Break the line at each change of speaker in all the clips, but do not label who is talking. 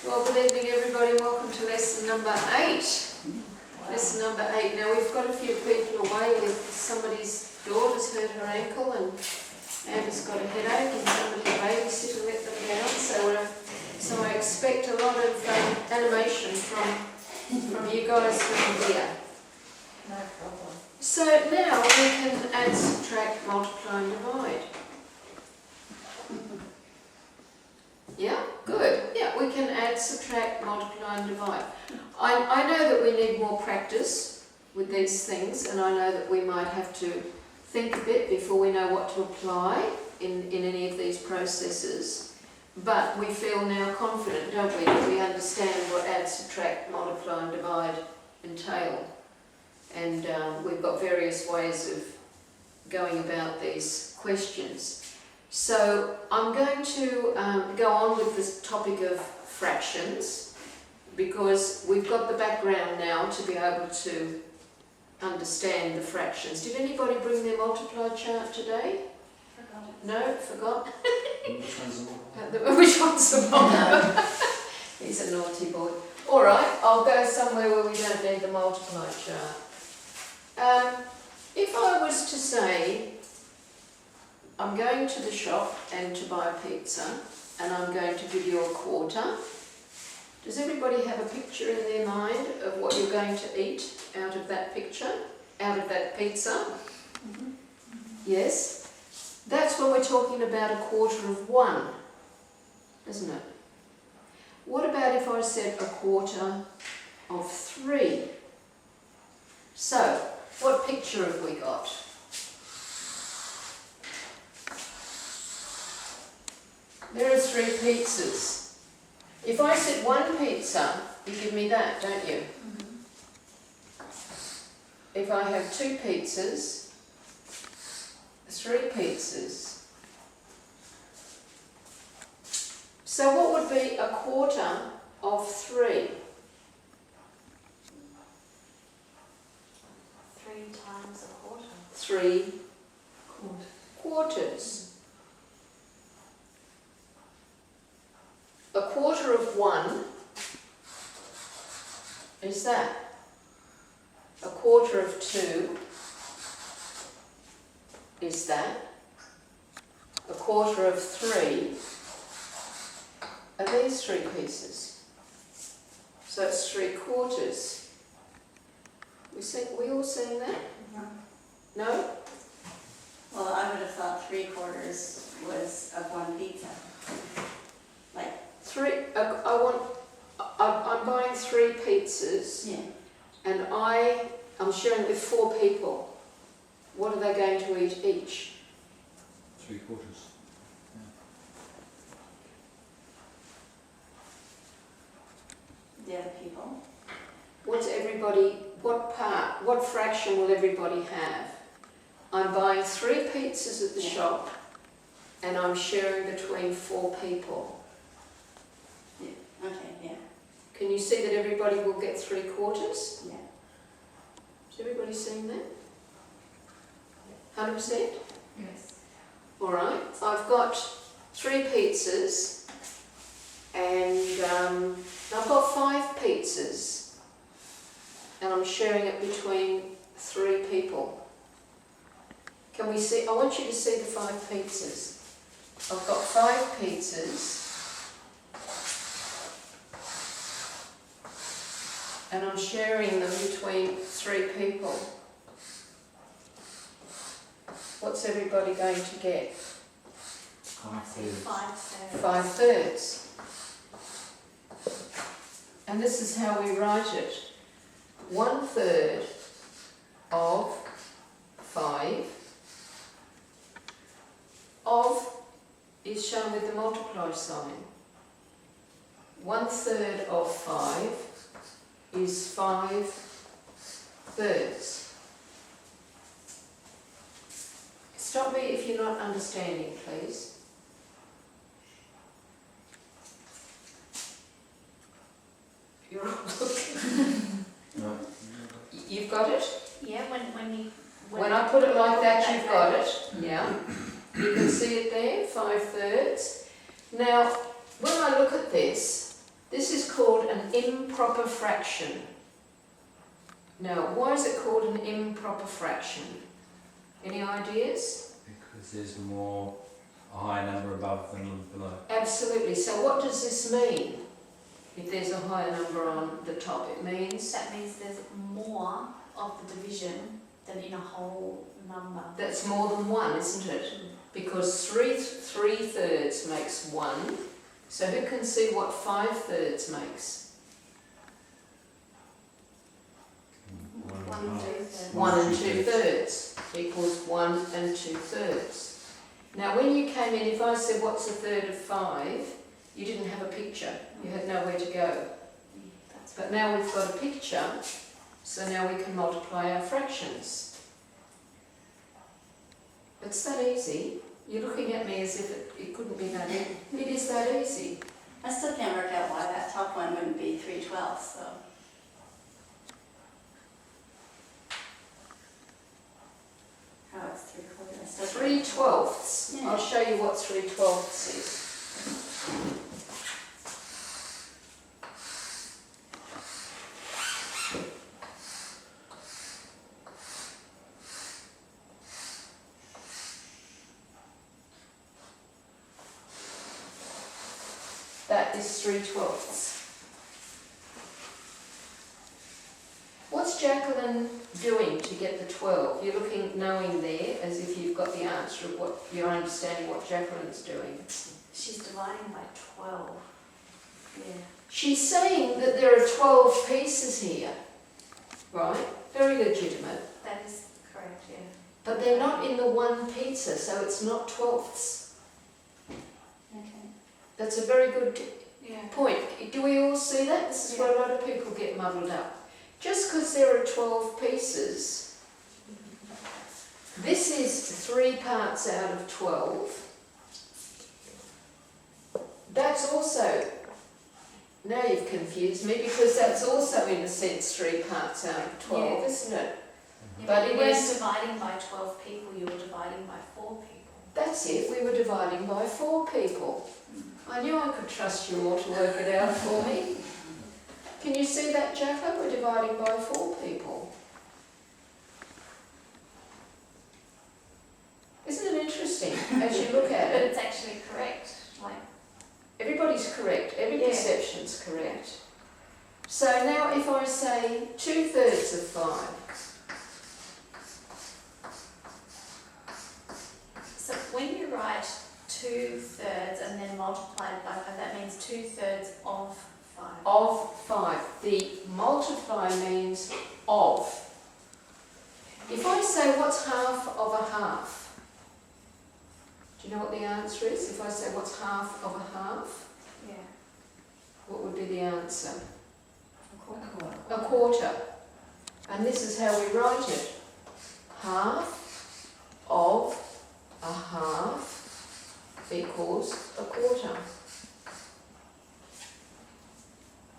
Well, good evening everybody, welcome to lesson number 8. Lesson number 8. Now we've got a few people away with somebody's daughter's hurt her ankle and Amber's got a headache and somebody babysitter let them down, so I expect a lot of animation from you guys from here.
No problem.
So now we can add, subtract, multiply and divide. Yeah, good. Yeah, we can add, subtract, multiply and divide. I know that we need more practice with these things, and I know that we might have to think a bit before we know what to apply in any of these processes. But we feel now confident, don't we, that we understand what add, subtract, multiply and divide entail. And we've got various ways of going about these questions. So I'm going to go on with this topic of fractions because we've got the background now to be able to understand the fractions. Did anybody bring their multiply chart today?
Forgot it.
No? Forgot?
Which one's the one?
Which one's the one? He's a naughty boy. Alright, I'll go somewhere where we don't need the multiply chart. If I was to say, I'm going to the shop and to buy a pizza and I'm going to give you a quarter, does everybody have a picture in their mind of what you're going to eat out of that picture, out of that pizza?
Mm-hmm.
Yes? That's when we're talking about a quarter of one, isn't it? What about if I said a quarter of 3? So, what picture have we got? There are 3 pizzas. If I said 1 pizza, you give me that, don't you?
Mm-hmm.
If I have 2 pizzas, 3 pizzas. So what would be a quarter of 3?
3 times a quarter.
3 quarters. A quarter of 1 is that. A quarter of 2 is that. A quarter of 3 are these 3 pieces. So it's 3 quarters. We all seen that?
No.
No?
Well, I would have thought 3 quarters was of 1 pizza. Like,
3. I'm buying 3 pizzas.
yeah.
And I'm sharing with 4 people. What are they going to eat each?
3 quarters.
The other people.
What fraction will everybody have? I'm buying 3 pizzas at the shop and I'm sharing between 4 people.
Yeah. Okay, yeah.
Can you see that everybody will get 3 quarters?
Yeah.
Has everybody seen that? 100%?
Yes.
Alright, I've got 3 pizzas and I've got 5 pizzas and I'm sharing it between 3 people. Can we see? I want you to see the 5 pizzas. I've got 5 pizzas and I'm sharing them between 3 people. What's everybody going to get?
5 thirds.
5 thirds. And this is how we write it. 1/3 of 5 of is shown with the multiply sign. 1/3 of 5 is 5 thirds. Stop me if you're not understanding, please. You're all looking.
No.
You've got it?
Yeah,
When I put it like that, you've got it. Yeah. You can see it there, 5 thirds. Now, when I look at this, This is called an improper fraction. Now, why is it called an improper fraction? Any ideas?
Because there's more, a higher number above than below.
Absolutely. So what does this mean? If there's a higher number on the top, it means
That means there's more of the division than in a whole number.
that's more than one, isn't it? Because three thirds makes 1. So who can see what 5/3 makes?
1 and 2/3.
1 and 2/3 equals 1 and 2/3. Now when you came in, if I said what's a third of 5, you didn't have a picture. You had nowhere to go.
That's
But now we've got a picture, so now we can multiply our fractions. It's that easy. You're looking at me as if it couldn't be that easy. It is that easy.
I still can't work out why that top one wouldn't be 3/12, so. Oh, it's 3/4. I still can't-
3/12.
Yeah.
I'll show you what 3/12 is. That is 3/12. What's Jacqueline doing to get the 12? You're looking, knowing there, as if you've got the answer of what, you're understanding what Jacqueline's doing.
She's dividing by 12. Yeah.
She's saying that there are 12 pieces here, right? Very legitimate.
That is correct, yeah.
But they're not in the one pizza, so it's not 12ths.
Okay.
That's a very good
Yeah.
point. Do we all see that? This is where a lot of people get muddled up. Just because there are 12 pieces, this is 3 parts out of 12. That's also, now you've confused me, because that's also in a sense 3 parts out of 12,
Yeah.
isn't it?
Yeah,
But
you
it
weren't
is-
dividing by 12 people, you were dividing by 4 people.
That's it, we were dividing by 4 people. I knew I could trust you all to work it out for me. Can you see that, Jacko? We're dividing by 4 people. Isn't it interesting as you look at
But
it?
it's actually correct, like,
Everybody's correct, every
Yeah.
perception's correct. So now if I say 2/3 of 5,
so when you write 2/3 and then multiply it by 5, that means 2/3 of 5.
of 5, the multiply means of. If I say what's half of a half, do you know what the answer is? If I say what's half of a half,
Yeah.
what would be the answer?
A quarter.
A quarter. And this is how we write it. Half of a half equals a quarter.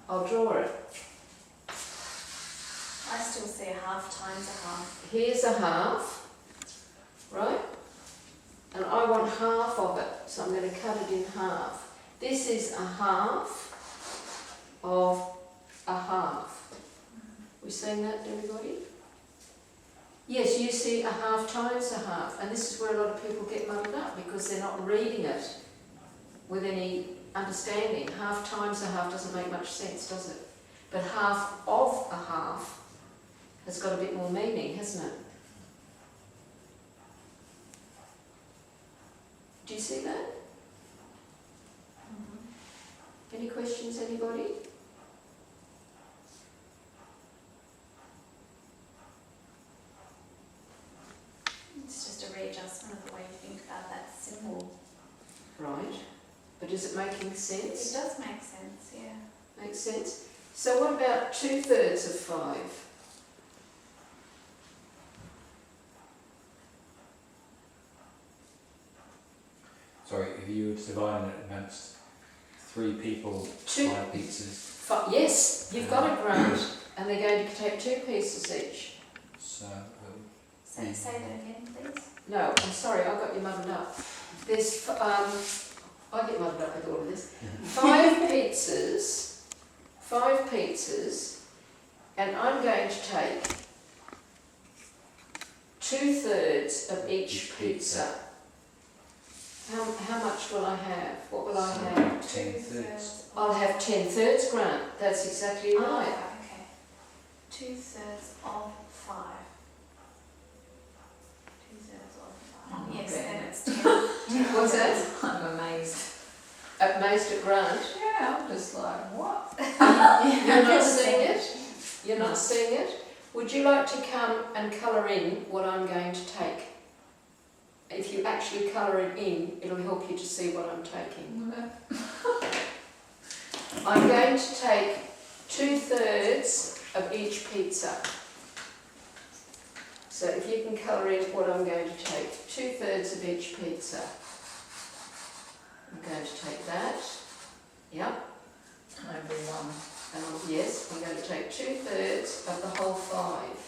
I'll draw it.
I still see a half times a half.
Here's a half, right? And I want half of it, so I'm going to cut it in half. This is a half of a half. We seeing that, everybody? Yes, you see a half times a half, and this is where a lot of people get muddled up because they're not reading it with any understanding. Half times a half doesn't make much sense, does it? But half of a half has got a bit more meaning, hasn't it? Do you see that? Any questions, anybody?
It's just a readjustment of the way you think about that symbol.
Right. But is it making
It
sense?
does make sense, yeah.
Makes sense? So what about 2/3 of 5?
Sorry, if you were dividing it amongst 3 people,
Two-
5 pizzas,
Yes, you've got it right. And they're going to take 2 pieces each.
so
So say that again, please.
No, I'm sorry, I got you muddled up. There's, I get muddled up with all of this. 5 pizzas 5 pizzas, and I'm going to take 2/3 of each pizza. How much will I have? What will I have?
10/3.
I'll have 10/3, Grant. That's exactly
Oh,
right.
okay. 2/3 of 5. 2/3 of 5. Yes,
Okay.
then it's 10.
What's that?
I'm amazed.
Amazed at Grant.
Yeah, I'm just like, what?
You're not seeing it? You're not seeing it? Would you like to come and colour in what I'm going to take? If you actually colour it in, it'll help you to see what I'm taking. I'm going to take 2/3 of each pizza. So if you can colour in what I'm going to take, 2/3 of each pizza. I'm going to take that. Yep.
Everyone.
And yes, I'm going to take 2/3 of the whole 5.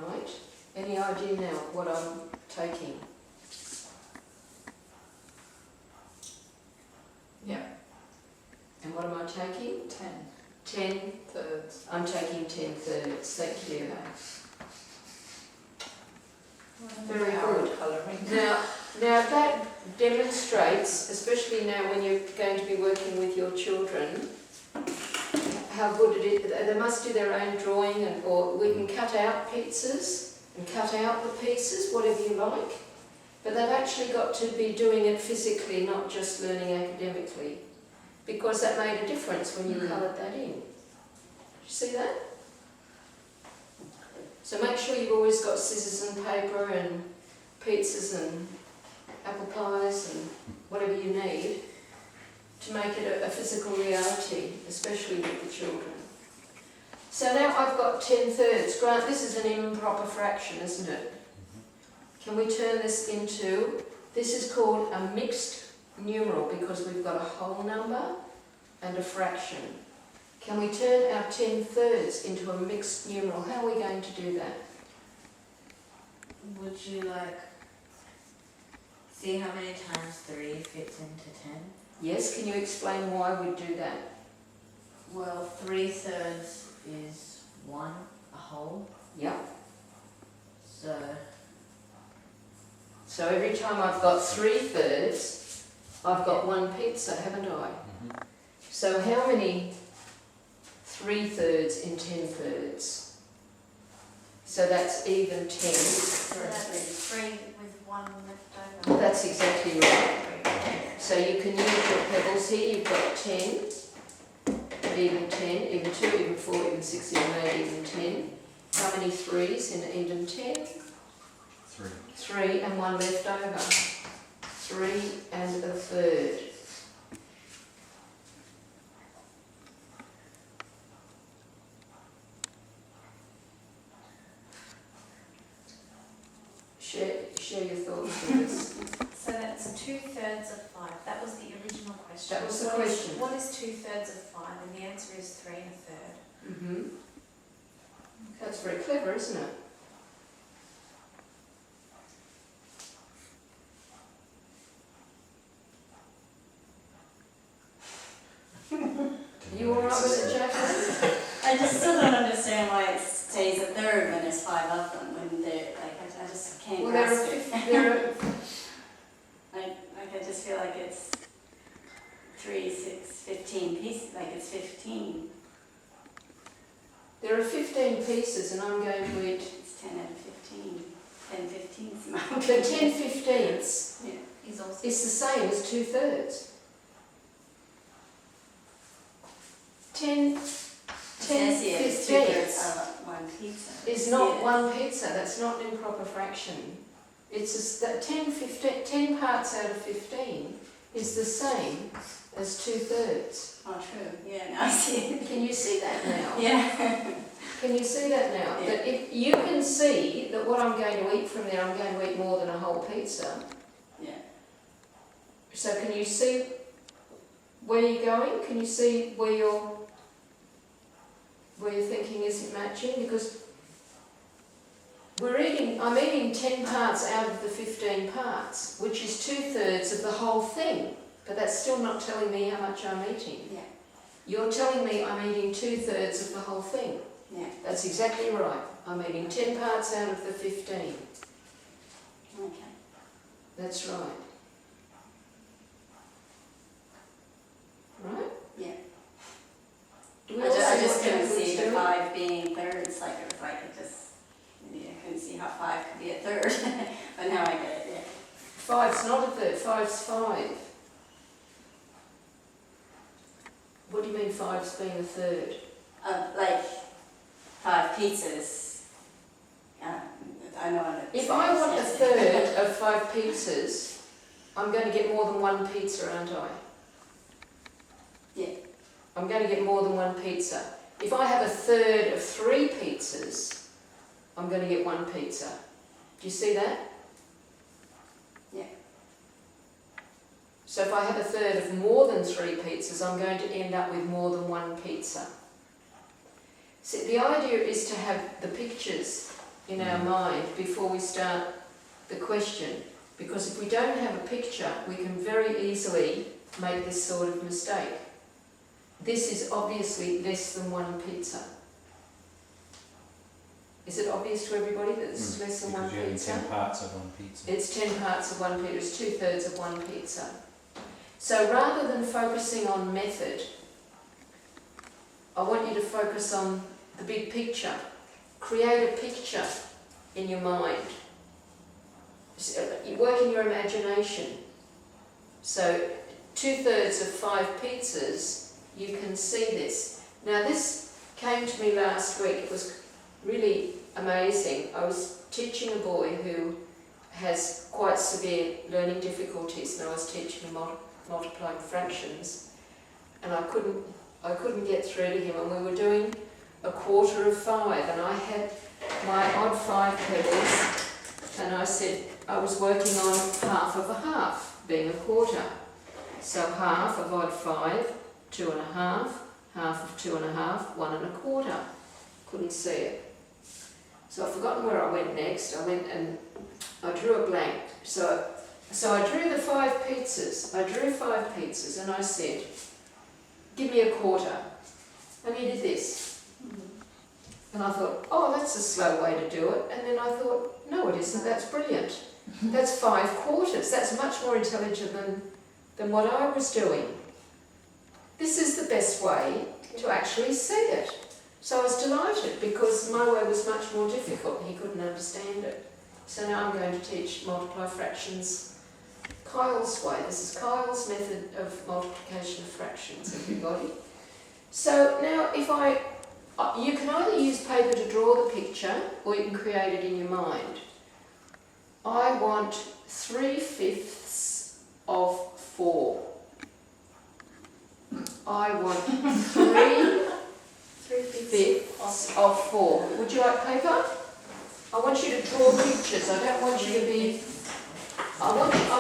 Right. Any idea now what I'm taking?
Yeah.
And what am I taking? 10.
10/3.
I'm taking 10/3. Thank you. Very good.
Colouring.
Now that demonstrates, especially now when you're going to be working with your children, how good it is. They must do their own drawing, or we can cut out pizzas and cut out the pieces, whatever you like. But they've actually got to be doing it physically, not just learning academically, because that made a difference when you coloured that in. Did you see that? So make sure you've always got scissors and paper and pizzas and apple pies and whatever you need to make it a physical reality, especially with the children. So now I've got 10/3. Grant, this is an improper fraction, isn't it? Can we turn this into, this is called a mixed numeral because we've got a whole number and a fraction. Can we turn our 10/3 into a mixed numeral? How are we going to do that?
Would you like see how many times 3 fits into 10?
Yes, can you explain why we do that?
Well, 3/3 is 1, a whole.
Yep.
So
So every time I've got 3/3, I've got 1 pizza, haven't I? So how many 3/3 in 10/3? So that's even 10.
So that's 3 with 1 left over.
That's exactly right. So you can use your pebbles here. You've got 10, even 10, even 2, even 4, even 6, even 8, even 10. How many 3s in even 10?
3.
3 and 1 left over. 3 and a third. Share your thoughts with us.
So that's 2/3 of 5. That was the original question.
That was the
What is-
question.
What is 2/3 of 5? And the answer is 3 1/3.
That's very clever, isn't it? You all right with it, Jacqueline?
I just still don't understand why it stays a third when there's 5 of them, when they're, like, I just can't
Well,
grasp it.
there
I just feel like it's 3, 6, 15 pieces, like it's 15.
are 15 pieces, and I'm going to eat.
It's 10 out of 15. 10 15ths amount.
But 10 15ths
Is also
is the same as 2/3. 10
Yes, yeah, it's 2/3
15ths
of 1 pizza.
is not
Yeah.
1 pizza. That's not an improper fraction. It's that 10 parts out of 15 is the same as 2/3.
Oh, true. Yeah, now I see it.
Can you see that now?
Yeah.
Can you see that now?
Yeah.
That if you can see that what I'm going to eat from there, I'm going to eat more than a whole pizza.
Yeah.
So can you see where you're going? Can you see where your thinking isn't matching? Because I'm eating 10 parts out of the 15 parts, which is 2/3 of the whole thing. But that's still not telling me how much I'm eating.
Yeah.
You're telling me I'm eating 2/3 of the whole thing.
Yeah,
That's exactly right. I'm eating 10 parts out of the 15.
okay.
That's right. Right?
Yeah.
Do we
I
all
just, I
see
just
what
couldn't
Jacqueline's
see the
doing?
5 being thirds, like it was like it just, maybe I couldn't see how 5 could be a third, but now I get it, yeah.
5's not a third, 5's 5. What do you mean 5's being a third?
Like 5 pizzas. I know what
If I want a third of 5 pizzas, I'm going to get more than one pizza, aren't I?
Yeah.
I'm going to get more than one pizza. If I have a third of 3 pizzas, I'm going to get 1 pizza. Do you see that?
Yeah.
So if I have a third of more than 3 pizzas, I'm going to end up with more than 1 pizza. See, the idea is to have the pictures in our mind before we start the question, because if we don't have a picture, we can very easily make this sort of mistake. This is obviously less than 1 pizza. Is it obvious to everybody that this is less than 1
Because you're having
pizza?
10 parts of one pizza.
It's 10 parts of 1 pizza, it's 2/3 of 1 pizza. So rather than focusing on method, I want you to focus on the big picture. Create a picture in your mind. You work in your imagination. So 2/3 of 5 pizzas, you can see this. Now this came to me last week. It was really amazing. I was teaching a boy who has quite severe learning difficulties, and I was teaching him multiplying fractions, and I couldn't get through to him, and we were doing a 1/4 and I had my odd 5 pebbles, and I said I was working on half of a half, being a 1/4. So half of odd 5, 2 1/2, half of 2 1/2, 1 1/4. Couldn't see it. So I've forgotten where I went next. I went and I drew a blank. So I drew the 5 pizzas. I drew 5 pizzas and I said, give me a 1/4. And he did this. And I thought, oh, that's a slow way to do it. And then I thought, no, it isn't. That's brilliant. That's 5 quarters. That's much more intelligent than what I was doing. This is the best way to actually see it. So I was delighted because my way was much more difficult. He couldn't understand it. So now I'm going to teach multiply fractions Kyle's way. This is Kyle's method of multiplication of fractions, everybody. So now you can either use paper to draw the picture or you can create it in your mind. I want 3/5 of 4. I want 3/5 of 4. Would you like paper? I want you to draw pictures. I don't want you to be... I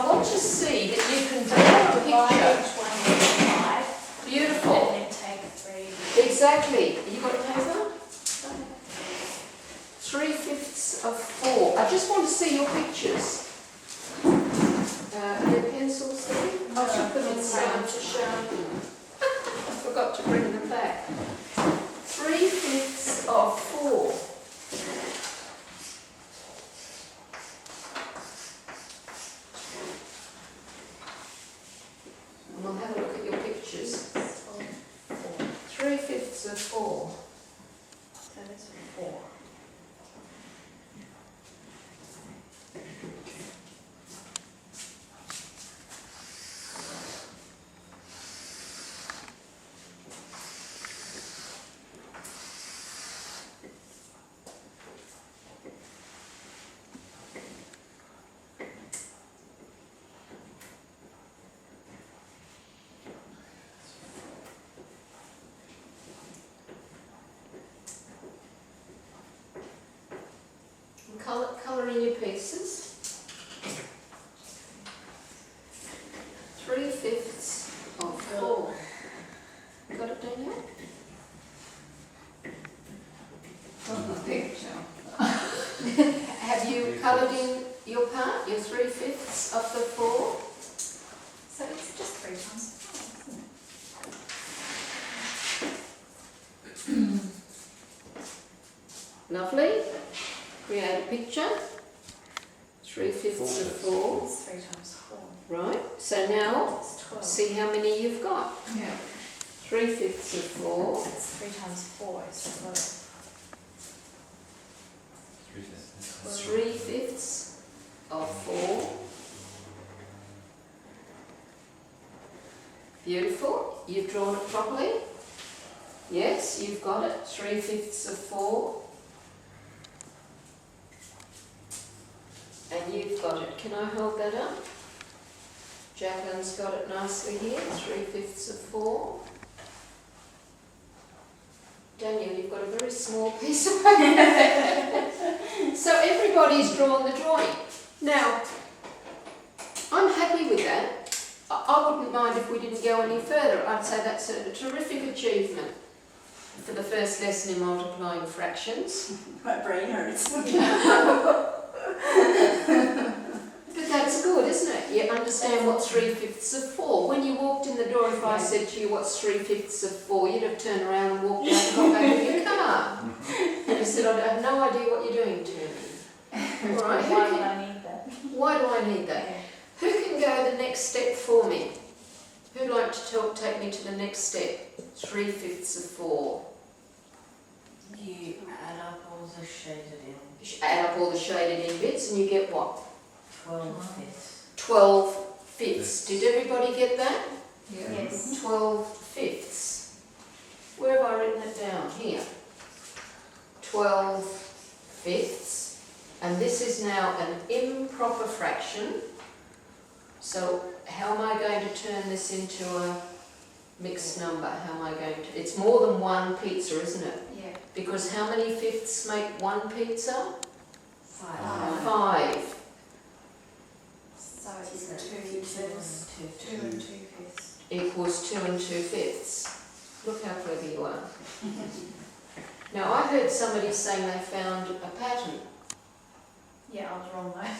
want to see that you can draw a picture. Beautiful.
And then take 3.
Exactly. You got a paper? 3/5 of 4. I just want to see your pictures. Are there pencils there? I took them inside to sharpen. I forgot to bring them back. 3/5 of 4. And we'll have a look at your pictures. 3/5 of 4.
So that's 4.
Colour in your pieces. 3/5 of 4. Got it, Daniel?
From the picture.
coloured in your part, your 3/5 of the 4?
So it's just 3 times 5, isn't it?
Lovely. Create a picture. 3/5 of 4.
It's 3 times 4.
Right, so now
It's 12.
see how many you've got.
Yeah.
3/5 of 4.
It's 3 times 4 is 12.
3/5 of 4. Beautiful. You've drawn it properly. Yes, you've got it. 3/5 of 4. And you've got it. Can I hold that up? Jacqueline's got it nicely here. 3/5 of 4. Daniel, you've got a very small piece of paper. So everybody's drawn the drawing. Now, I'm happy with that. I wouldn't mind if we didn't go any further. I'd say that's a terrific achievement for the first lesson in multiplying fractions.
My brain hurts.
But that's good, isn't it? You understand what 3/5 of 4. When you walked in the door, if I said to you, what's 3/5 of 4, you'd have turned around and walked out and got back in your car. And you said, I have no idea what you're doing to me. All right, who
Why
can-
would I need that?
why do I need that? Who can go the next step for me? Who'd like to take me to the next step? 3/5 of 4.
You add up all the shaded in,
Add up all the shaded in bits and you get what?
12 fifths.
12/5. Did everybody get that?
Yeah.
Yes.
12/5. Where have I written it down? Here. 12/5. And this is now an improper fraction. So how am I going to turn this into a mixed number? How am I going to? It's more than one pizza, isn't it?
Yeah.
Because how many fifths make one pizza?
5.
5.
So it's 2 fifths. 2 and 2 fifths.
Equals 2 and 2/5. Look how clever you are. Now I heard somebody saying they found a pattern.
Yeah, I was wrong though.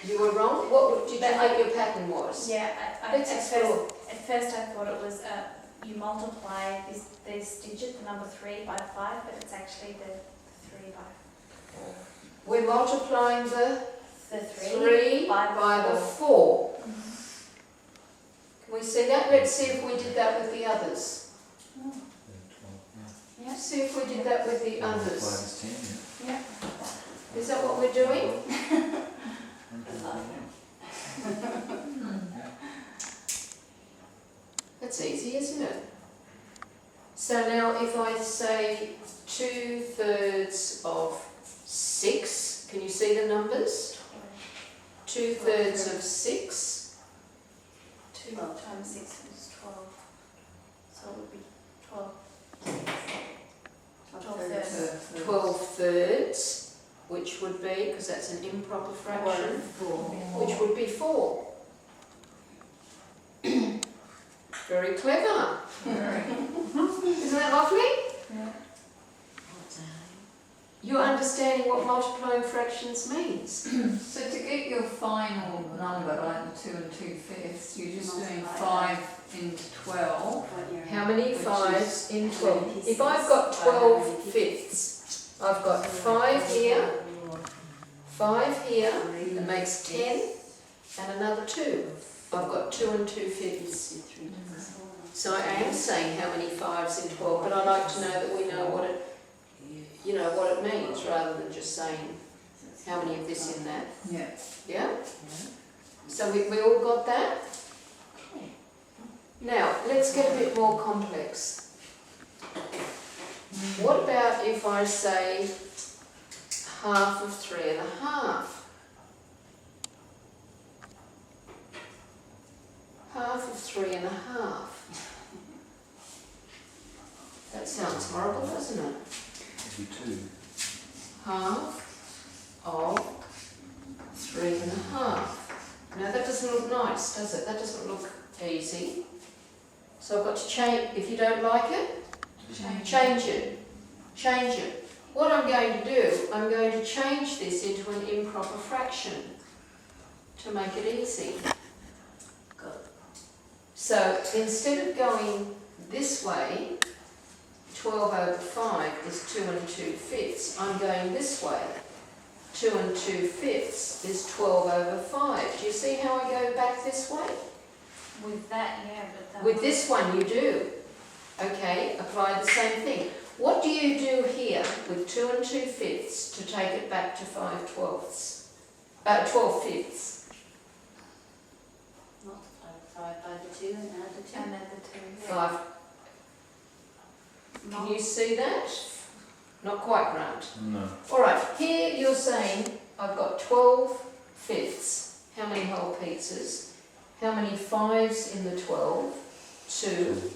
You were wrong? What did you think your pattern was?
Yeah,
Let's explore.
at first I thought it was you multiply this digit, the number 3, by 5, but it's actually the 3 by 4.
We're multiplying the
The
3 by the 4. Can we see that? Let's see if we did that with the others. Let's see if we did that with the others.
5 is 10,
Yeah.
Is that what we're doing? That's easy, isn't it? So now if I say 2/3 of 6, can you see the numbers? 2/3 of 6.
2 times 6 is 12. So it would be 12.
12/3, which would be, because that's an improper fraction, which would be 4. Very clever. Isn't that lovely?
What's that?
You're understanding what multiplying fractions means.
So to get your final number, like the 2 and 2/5, you're just doing 5 into 12.
How many
Which
fives in 12? If I've got 12/5, I've got 5 here, 5 here, that makes 10, and another 2. I've got 2 and 2/5. So I am saying how many fives in 12, but I like to know that we know what it, you know, what it means, rather than just saying how many of this in that.
Yeah.
Yeah? So we all got that? Now, let's get a bit more complex. What about if I say half of 3.5? Half of 3.5. That sounds horrible, doesn't it?
It'd be 2.
Half of 3.5. Now that doesn't look nice, does it? That doesn't look easy. So I've got to change, if you don't like it, change it. Change it. what I'm going to do, I'm going to change this into an improper fraction to make it easy.
Good.
So instead of going this way, 12 over 5 is 2 2/5. I'm going this way. 2 2/5 is 12 over 5. Do you see how I go back this way?
With that, yeah, but that.
With this one you do. Okay, apply the same thing. What do you do here with 2 2/5 to take it back to 5/12? 12/5.
Multiply 5 by the 2 and add the 2.
And then the 2, yeah.
5. Can you see that? Not quite, Grant.
No.
All right, here you're saying I've got 12/5. How many whole pizzas? How many 5s in the 12? 2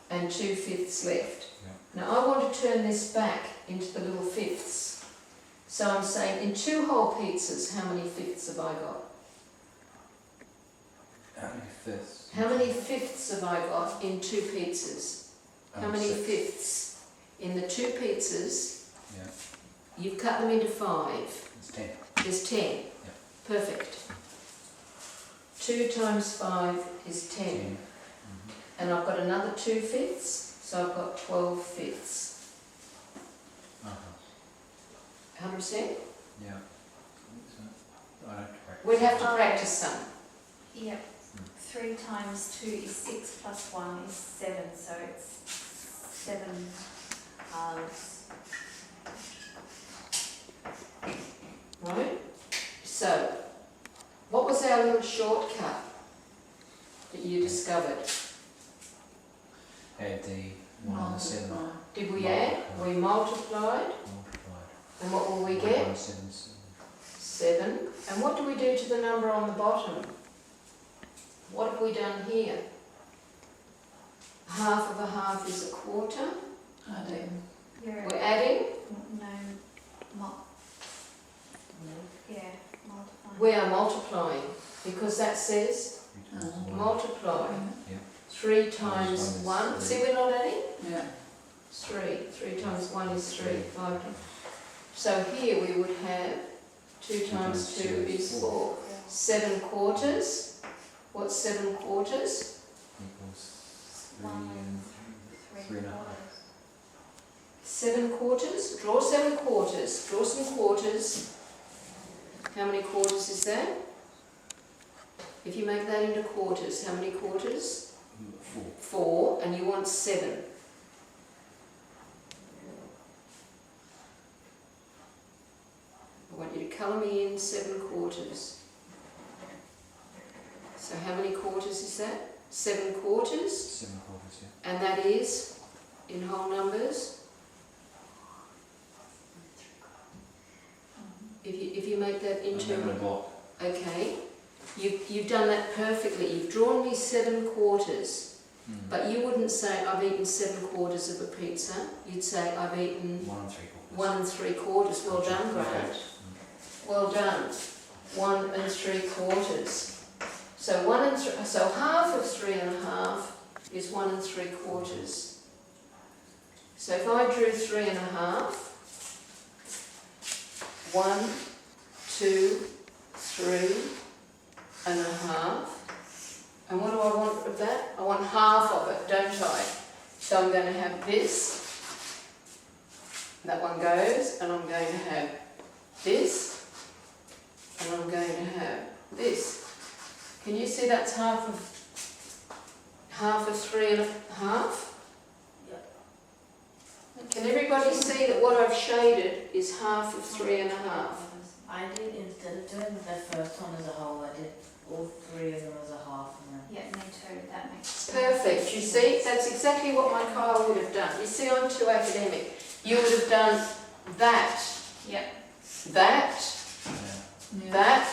and 2/5 left.
Yeah.
Now I want to turn this back into the little fifths. So I'm saying in 2 whole pizzas, how many fifths have I got?
How many fifths?
How many fifths have I got in 2 pizzas? How many
6.
fifths? In the 2 pizzas,
Yeah,
you've cut them into 5.
it's 10.
There's 10. Perfect. 2 times 5 is 10.
Mhm.
And I've got another 2 fifths, so I've got 12 fifths.
Uh-huh.
100%?
Yeah. I don't correct.
We'd have to practice some.
Yep. 3 times 2 is 6 plus 1 is 7, so it's 7 halves.
Right? So, what was our little shortcut that you discovered?
Add the 1 and the 7.
Did we add? We multiplied.
Multiplied.
And what will we
1
get?
and 7.
7. And what do we do to the number on the bottom? What have we done here? Half of a half is a quarter.
You're,
We're adding.
no, yeah, multiply.
We are multiplying because that says
3 times 1.
multiply.
Yeah.
3 times
Times
1.
three.
See, we're not adding?
Yeah.
3. 3 times 1 is 3. 5. So here we would have 2 times 2 is 4. 7 quarters. What's 7 quarters?
Equals 3 and 3.5.
7 quarters. Draw 7 quarters. Draw some quarters. How many quarters is that? If you make that into quarters, how many quarters?
4.
4, and you want 7. I want you to colour me in 7 quarters. So how many quarters is that? 7 quarters,
7 quarters, yeah.
and that is, in whole numbers, if you make that
And then
into,
a block.
okay, you've done that perfectly. You've drawn me 7 quarters.
Mm.
But you wouldn't say, I've eaten 7 quarters of a pizza. You'd say, I've eaten
1 and 3 quarters.
1 3/4. Well done, Grant. Well done. 1 3/4. So half of 3 1/2 is 1 3/4. So if I drew 3 1/2, 1, 2, 3 1/2. And what do I want of that? I want half of it, don't I? So I'm going to have this. That one goes, and I'm going to have this, and I'm going to have this. Can you see that's half of 3 1/2?
Yep.
Can everybody see that what I've shaded is half of 3 1/2?
I did, instead of doing the first one as a whole, I did all 3 of them as a half and then.
Yeah, me too, that makes sense.
Perfect, you see, that's exactly what my Kyle would have done. You see, I'm too academic. You would have done that,
Yep.
that,
Yeah.
that,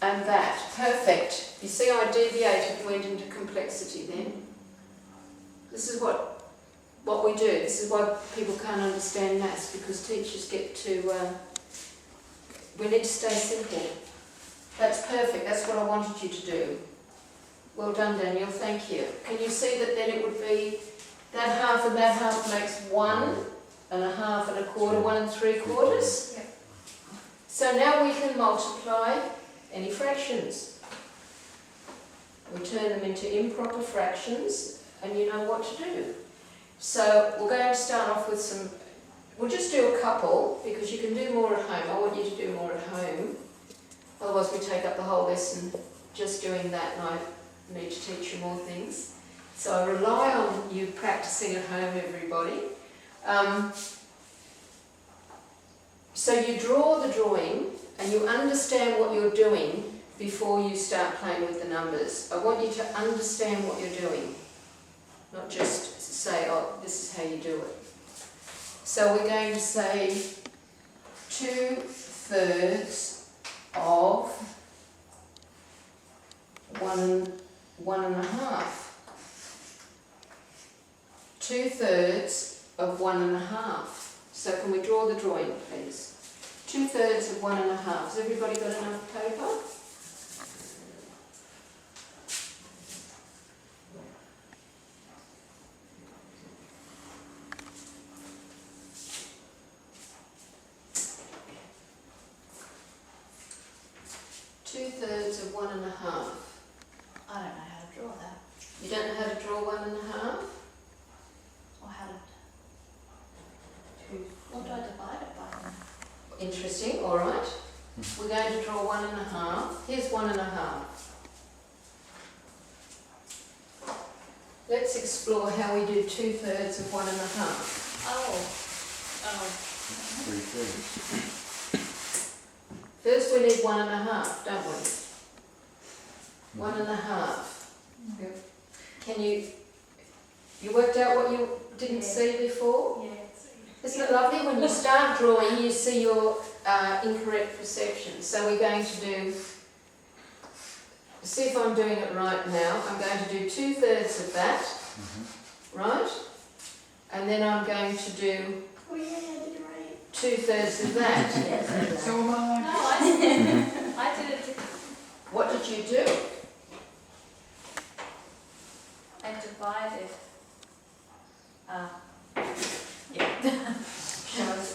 and that. Perfect. You see, I deviated and went into complexity then. This is what we do. This is why people can't understand maths, because teachers get to, we need to stay simple. That's perfect, that's what I wanted you to do. Well done, Daniel, thank you. Can you see that then it would be, that half and that half makes 1, and a half and a quarter, 1 3/4.
Yep.
So now we can multiply any fractions. We turn them into improper fractions, and you know what to do. So we're going to start off with some, we'll just do a couple, because you can do more at home. I want you to do more at home. Otherwise we take up the whole lesson just doing that, and I need to teach you more things. So I rely on you practicing at home, everybody. So you draw the drawing and you understand what you're doing before you start playing with the numbers. I want you to understand what you're doing, not just say, oh, this is how you do it. So we're going to say 2/3 of 1.5. 2/3 of 1.5. So can we draw the drawing, please? 2/3 of 1.5. Has everybody got enough paper? Two-thirds of 1.5.
I don't know how to draw that,
You don't know how to draw 1.5?
or how to, what do I divide it by then?
Interesting, all right. We're going to draw 1.5. Here's 1.5. Let's explore how we do 2/3 of 1.5.
Oh.
3/3.
First we need 1.5, don't we? 1.5. Can you worked out what you didn't see before?
Yeah.
Isn't it lovely when you start drawing you see your incorrect perception? So we're going to do, see if I'm doing it right now, I'm going to do 2/3 of that, right? And then I'm going to do
Oh yeah, I did it right.
2/3 of that.
So am I.
No, I did it.
What did you do?
I divided.
Show us,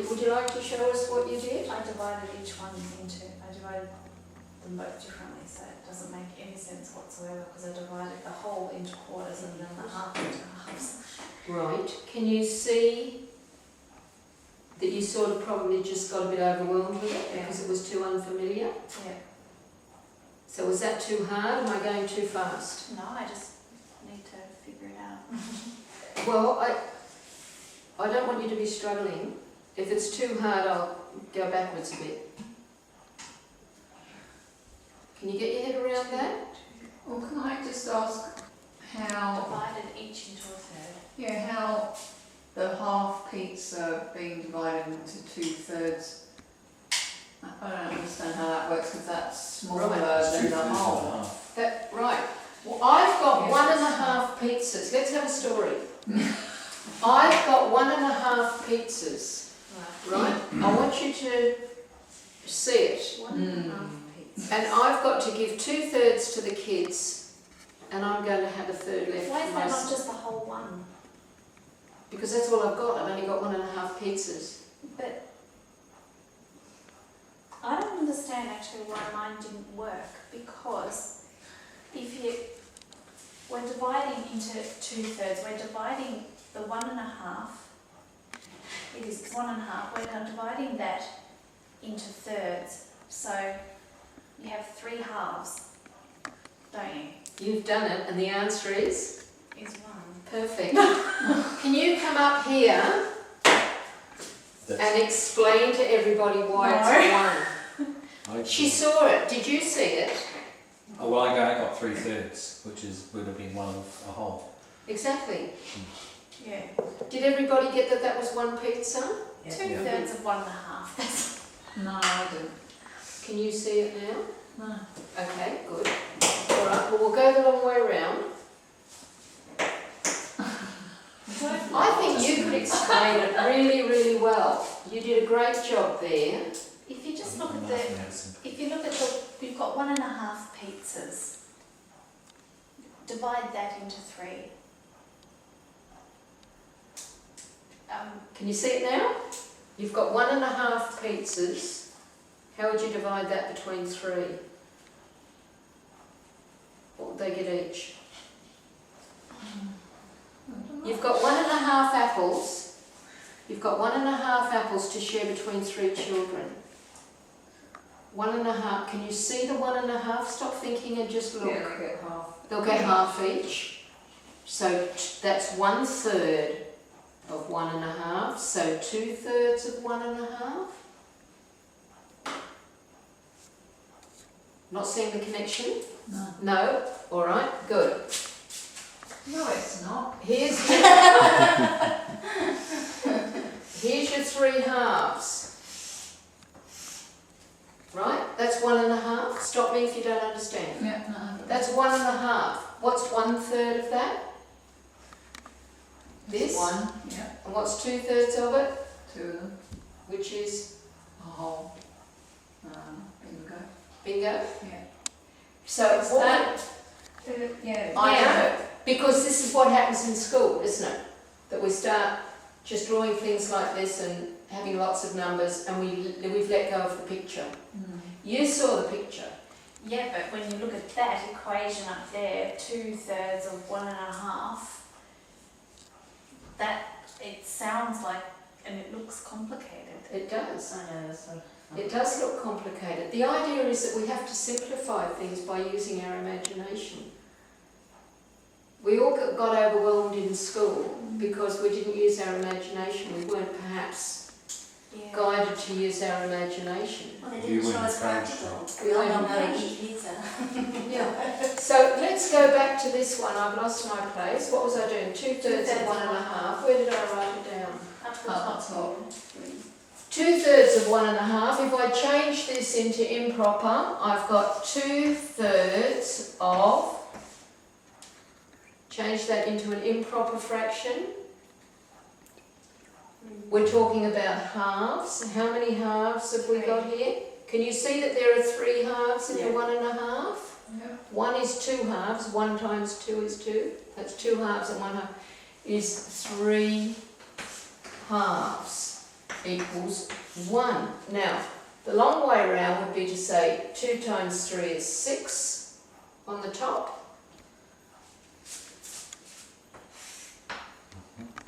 would you like to show us what you did?
I divided each one into, I divided them both differently, so it doesn't make any sense whatsoever, because I divided the whole into quarters and then the half into halves.
Right. Can you see that you sort of probably just got a bit overwhelmed with it because it was too unfamiliar?
Yeah.
So was that too hard? Am I going too fast?
No, I just need to figure it out.
Well, I don't want you to be struggling. If it's too hard, I'll go backwards a bit. Can you get your head around that?
Well, can I just ask how,
Divided each into a third.
how the half pizza being divided into 2/3? I don't understand how that works because that's smaller
Right.
than the whole.
Right. Well, I've got 1.5 pizzas. Let's have a story. I've got 1.5 pizzas, right? I want you to see it.
1.5 pizza.
And I've got to give 2/3 to the kids, and I'm going to have a third left
Why
for
is that not
myself.
just the whole one?
Because that's all I've got. I've only got 1.5 pizzas.
But I don't understand actually why mine didn't work, because we're dividing into 2/3, we're dividing the 1.5, it is 1.5, we're now dividing that into thirds, so you have 3 halves, don't you?
You've done it, and the answer is
Is 1.
perfect. Can you come up here and explain to everybody why it's 1? She saw it. Did you see it?
Oh, well, I got 3/3, which would have been one of a whole.
Exactly.
Yeah.
Did everybody get that that was 1 pizza?
2/3 of 1.5, that's
No, I didn't.
Can you see it now?
No.
Okay, good. All right, well, we'll go the long way around. I think you could explain it really, really well. You did a great job there.
If you just look at if you look at you've got 1.5 pizzas. Divide that into 3.
Can you see it now? You've got 1.5 pizzas. How would you divide that between 3? What would they get each? You've got 1.5 apples. You've got 1.5 apples to share between 3 children. 1.5. Can you see the 1.5? Stop thinking and just look.
Yeah, they get half.
They'll get half each. So that's 1/3 of 1.5. So 2/3 of 1.5. Not seeing the connection?
No.
No? Alright, good.
No, it's not.
Here's your 3 halves. Right? That's 1.5. Stop me if you don't understand.
Yeah, no.
That's 1.5. What's 1/3 of that? This?
1, yeah,
And what's 2/3 of it?
2 of them,
Which is
a whole. Bingo.
bingo.
Yeah.
So
It's
what
that. Yeah.
I know, because this is what happens in school, isn't it? That we start just drawing things like this and having lots of numbers, and we've let go of the picture.
Mm.
You saw the picture.
Yeah, but when you look at that equation up there, 2/3 of 1.5, that, it sounds like, and it looks complicated.
It does.
I know, that's what.
It does look complicated. The idea is that we have to simplify things by using our imagination. We all got overwhelmed in school because we didn't use our imagination. We weren't perhaps
Yeah.
guided to use our imagination.
Well, they
You
didn't show
wouldn't
us
French,
practical.
We
We all
wouldn't
know how to
French.
eat pizza.
Yeah. So let's go back to this one. I've lost my place. What was I doing? 2/3 of 1.5. Where did I write it down?
Up the
Up
top.
top.
2/3 of 1.5. If I change this into improper, I've got 2/3 of. Change that into an improper fraction. We're talking about halves. How many halves have we got here? Can you see that there are 3 halves in the
Yeah.
1.5?
Yeah.
1 is 2 halves. 1 times 2 is 2. That's 2 halves, and 1 half is 3 halves equals 1. Now, the long way around would be to say 2 times 3 is 6 on the top.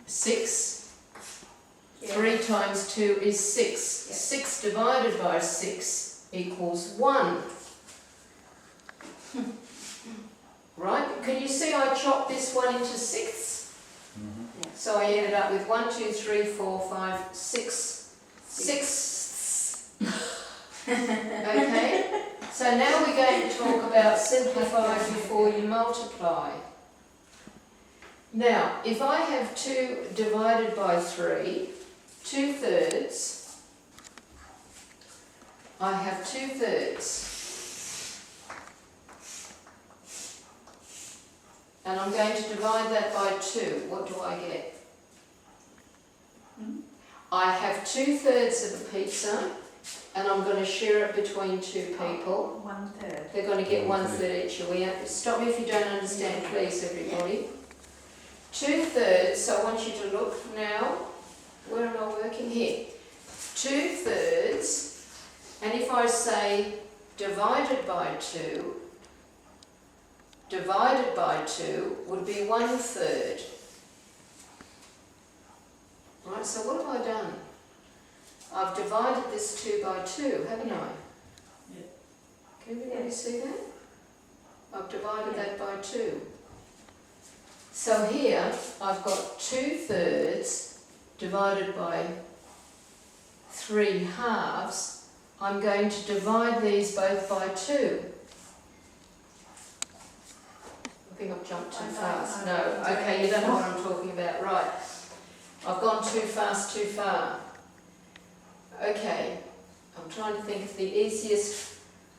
6.
Yeah.
3 times 2 is 6.
Yeah.
6 divided by 6 equals 1. Right? Can you see I chopped this one into 6?
Mm-hmm.
So I ended up with 1, 2, 3, 4, 5, 6. 6. Okay? So now we're going to talk about simplify before you multiply. Now, if I have 2 divided by 3, 2/3, I have 2/3. And I'm going to divide that by 2. What do I get? I have 2/3 of a pizza, and I'm going to share it between 2 people.
1/3.
They're going to get 1/3 each. Stop me if you don't understand, please, everybody. 2/3, so I want you to look now. Where am I working? Here. 2/3, and if I say divided by 2, divided by 2 would be 1/3. Right, so what have I done? I've divided this 2 by 2, haven't I?
Yeah.
Can everybody see that? I've divided that by 2. So here, I've got 2/3 divided by 3 halves. I'm going to divide these both by 2. I think I've jumped too fast. No, okay, you don't know what I'm talking about. Right. I've gone too fast, too far. Okay, I'm trying to think of the easiest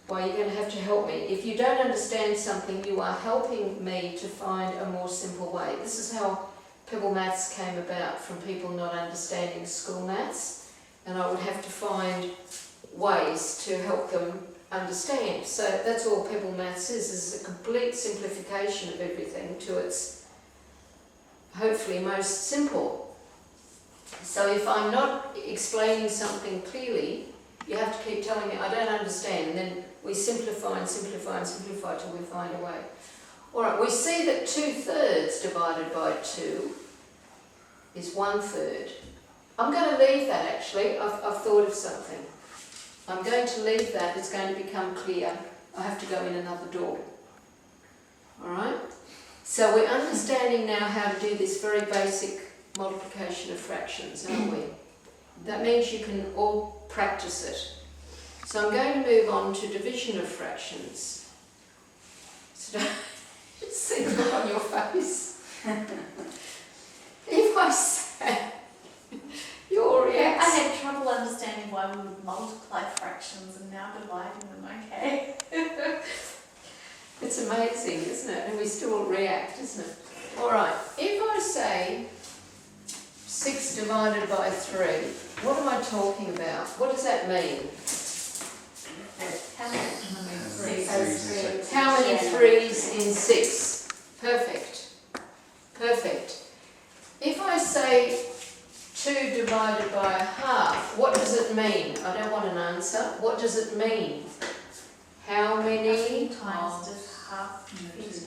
way. You're going to have to help me. If you don't understand something, you are helping me to find a more simple way. This is how Pebble Maths came about, from people not understanding school maths, and I would have to find ways to help them understand. So that's all Pebble Maths is a complete simplification of everything to its hopefully most simple. So if I'm not explaining something clearly, you have to keep telling me, I don't understand, and then we simplify and simplify and simplify till we find a way. Alright, we see that 2/3 divided by 2 is 1/3. I'm going to leave that actually, I've thought of something. I'm going to leave that, it's going to become clear. I have to go in another door. Alright? So we're understanding now how to do this very basic multiplication of fractions, aren't we? That means you can all practice it. So I'm going to move on to division of fractions. So just see the look on your face. If I say, your
I
reaction.
had trouble understanding why we would multiply fractions and now dividing them, okay?
It's amazing, isn't it? And we still react, isn't it? Alright, if I say 6 divided by 3, what am I talking about? What does that mean?
How many?
Six.
How many 3's in 6? Perfect. Perfect. If I say 2 divided by a half, what does it mean? I don't want an answer. What does it mean? How many?
Times does half fit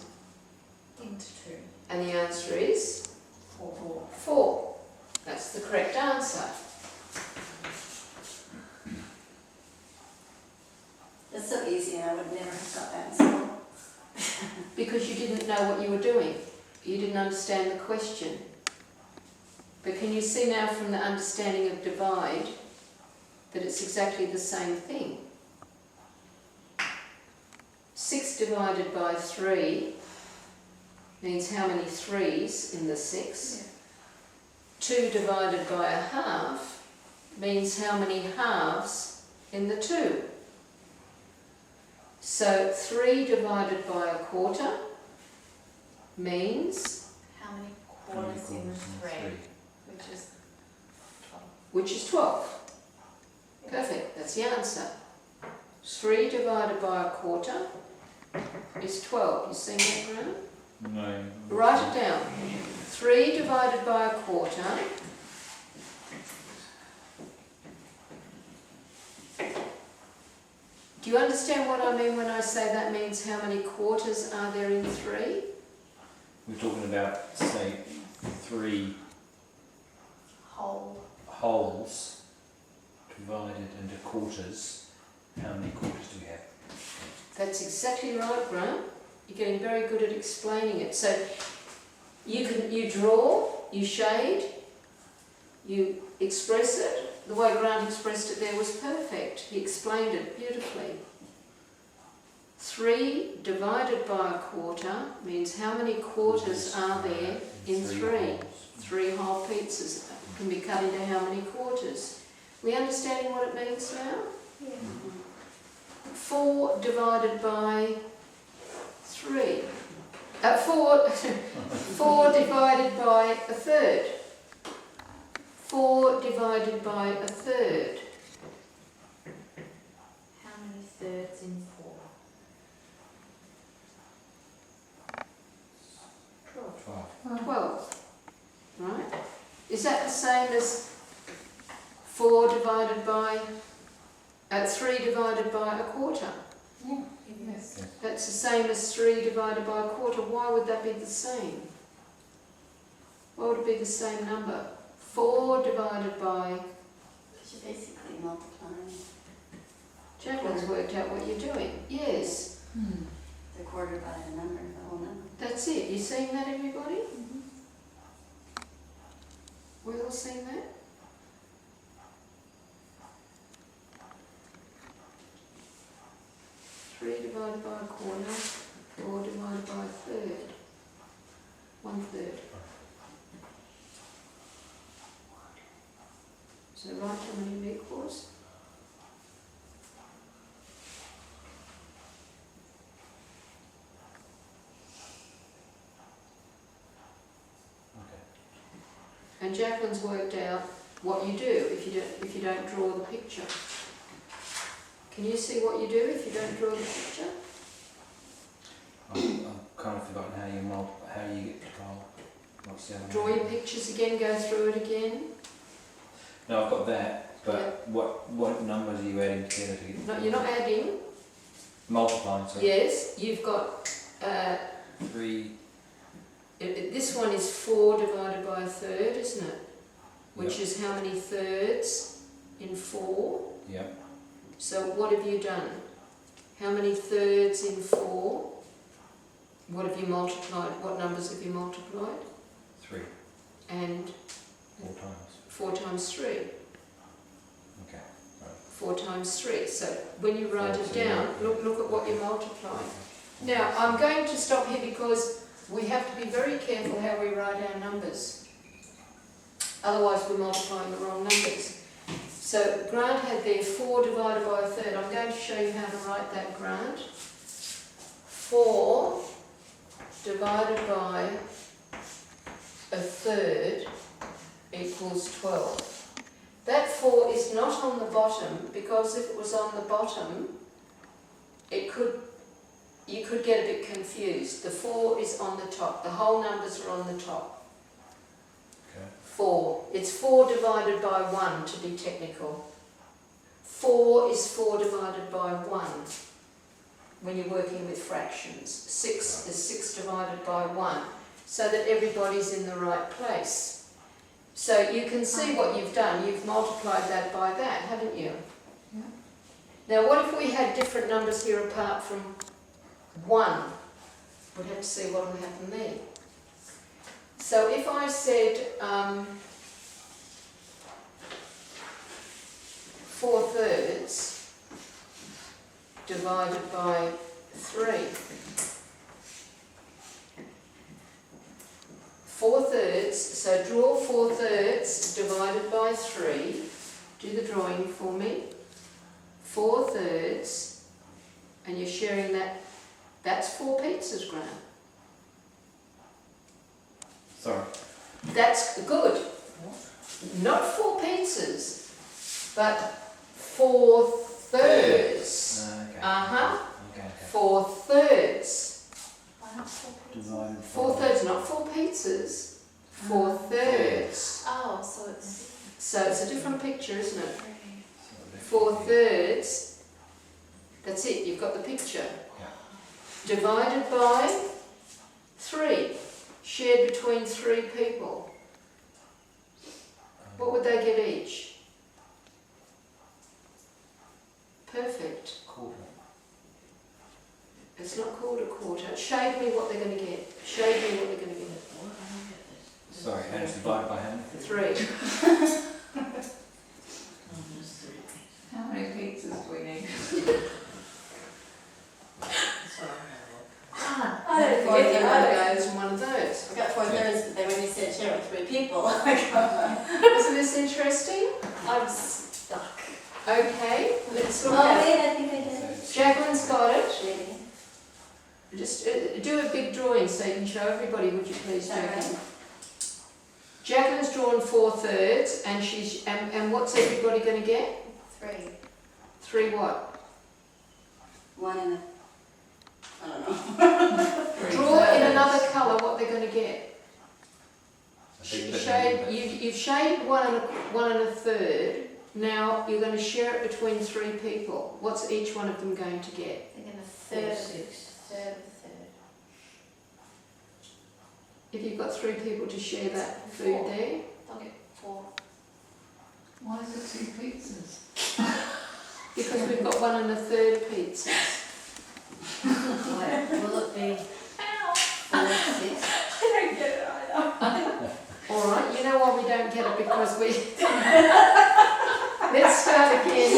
into 2?
And the answer is
4.
4. That's the correct answer.
It's so easy, I would never have got that in school.
Because you didn't know what you were doing. You didn't understand the question. But can you see now from the understanding of divide that it's exactly the same thing? 6 divided by 3 means how many 3's in the 6? 2 divided by a half means how many halves in the 2? So 3 divided by a quarter means,
How many quarters in 3? Which is 12.
which is 12. Perfect, that's the answer. 3 divided by a quarter is 12. You seen that, Graham?
No.
Write it down. 3 divided by a quarter do you understand what I mean when I say that means how many quarters are there in 3?
We're talking about, say, 3
Whole.
wholes divided into quarters. How many quarters do we have?
That's exactly right, Grant. You're getting very good at explaining it. So you draw, you shade, you express it. The way Grant expressed it there was perfect. He explained it beautifully. 3 divided by a quarter means how many quarters are there in 3?
holes.
3 whole pizzas can be cut into how many quarters? We understanding what it means now?
Yeah.
4 divided by 3. 4 divided by a third. 4 divided by a third.
How many thirds in 4?
12.
12. Right? Is that the same as 4 divided by 3 divided by a quarter?
Yes.
That's the same as 3 divided by a quarter. Why would that be the same? Why would it be the same number? 4 divided by...
Because you're basically multiplying
Jacqueline's worked out what you're doing. Yes,
the quarter by a number, the whole number.
that's it. You seeing that, everybody? We all seeing that? Three divided by a quarter, 4 divided by a third, 1/3. So write how many equals.
Okay.
And Jacqueline's worked out what you do if you don't draw the picture. Can you see what you do if you don't draw the picture?
I've kind of forgotten how you get to 12. What's the other
Draw
one?
your pictures again, go through it again.
No, I've got that, but what numbers are you adding together to get?
No, you're not adding.
Multiplying, so
Yes, you've got,
3,
this one is 4 divided by a third, isn't it? Which is how many thirds in 4?
yeah,
So what have you done? How many thirds in 4? What have you multiplied? What numbers have you multiplied?
3,
And
4 times.
4 times 3.
Okay,
4 times 3. So when you write it
40.
down, look at what you're multiplying. Now, I'm going to stop here because we have to be very careful how we write our numbers. Otherwise, we're multiplying the wrong numbers. So Grant had there 4 divided by a third. I'm going to show you how to write that, Grant. 4 divided by a third equals 12. That 4 is not on the bottom, because if it was on the bottom, you could get a bit confused. The 4 is on the top. The whole numbers are on the top.
Okay.
4. It's 4 divided by 1 to be technical. 4 is 4 divided by 1 when you're working with fractions. 6 is 6 divided by 1, so that everybody's in the right place. So you can see what you've done. You've multiplied that by that, haven't you?
Yeah.
Now what if we had different numbers here apart from 1? We'd have to see what would happen there. So if I said 4 thirds divided by 3. 4 thirds, so draw 4 thirds divided by 3. Do the drawing for me. 4 thirds, and you're sharing that. That's 4 pizzas, Graham.
Sorry.
That's good. Not 4 pizzas, but 4 thirds.
Okay.
Uh-huh.
Okay, okay.
4 thirds.
Why not 4 pizzas?
Divided
4 thirds, not 4 pizzas. 4 thirds.
Oh, so it's
So it's a different picture, isn't it?
3.
4 thirds. That's it, you've got the picture. Divided by 3. Shared between 3 people. What would they get each? Perfect.
Quarter.
It's not called a quarter. Shade me what they're going to get. Shade me what they're going to get.
Sorry, and it's divided by how many?
3.
How many pizzas do we need?
I don't
One
forget
of those and one of those.
I got 4 thirds, but then when you said share with 3 people, I
Isn't this interesting?
I'm stuck.
Okay, let's look
Oh
at it.
wait, I think I did.
Jacqueline's got it.
Maybe.
Just do a big drawing so you can show everybody, would you please, Jacqueline? Jacqueline's drawn 4 thirds, and she's and what's everybody going to get?
3.
3 what?
1 and a, I don't know.
Draw in another colour what they're going to get.
I think that-
Shade. You've shaded 1 and a third. Now you're going to share it between 3 people. What's each one of them going to get?
They're going to third of the third.
If you've got 3 people to share that food
Four.
there,
They'll get 4.
Why is it 2 pizzas?
because we've got 1 and a third pizzas.
Will it be
Ow!
4, 6?
I don't get it either.
All right, you know why we don't get it? Because we... Let's start again.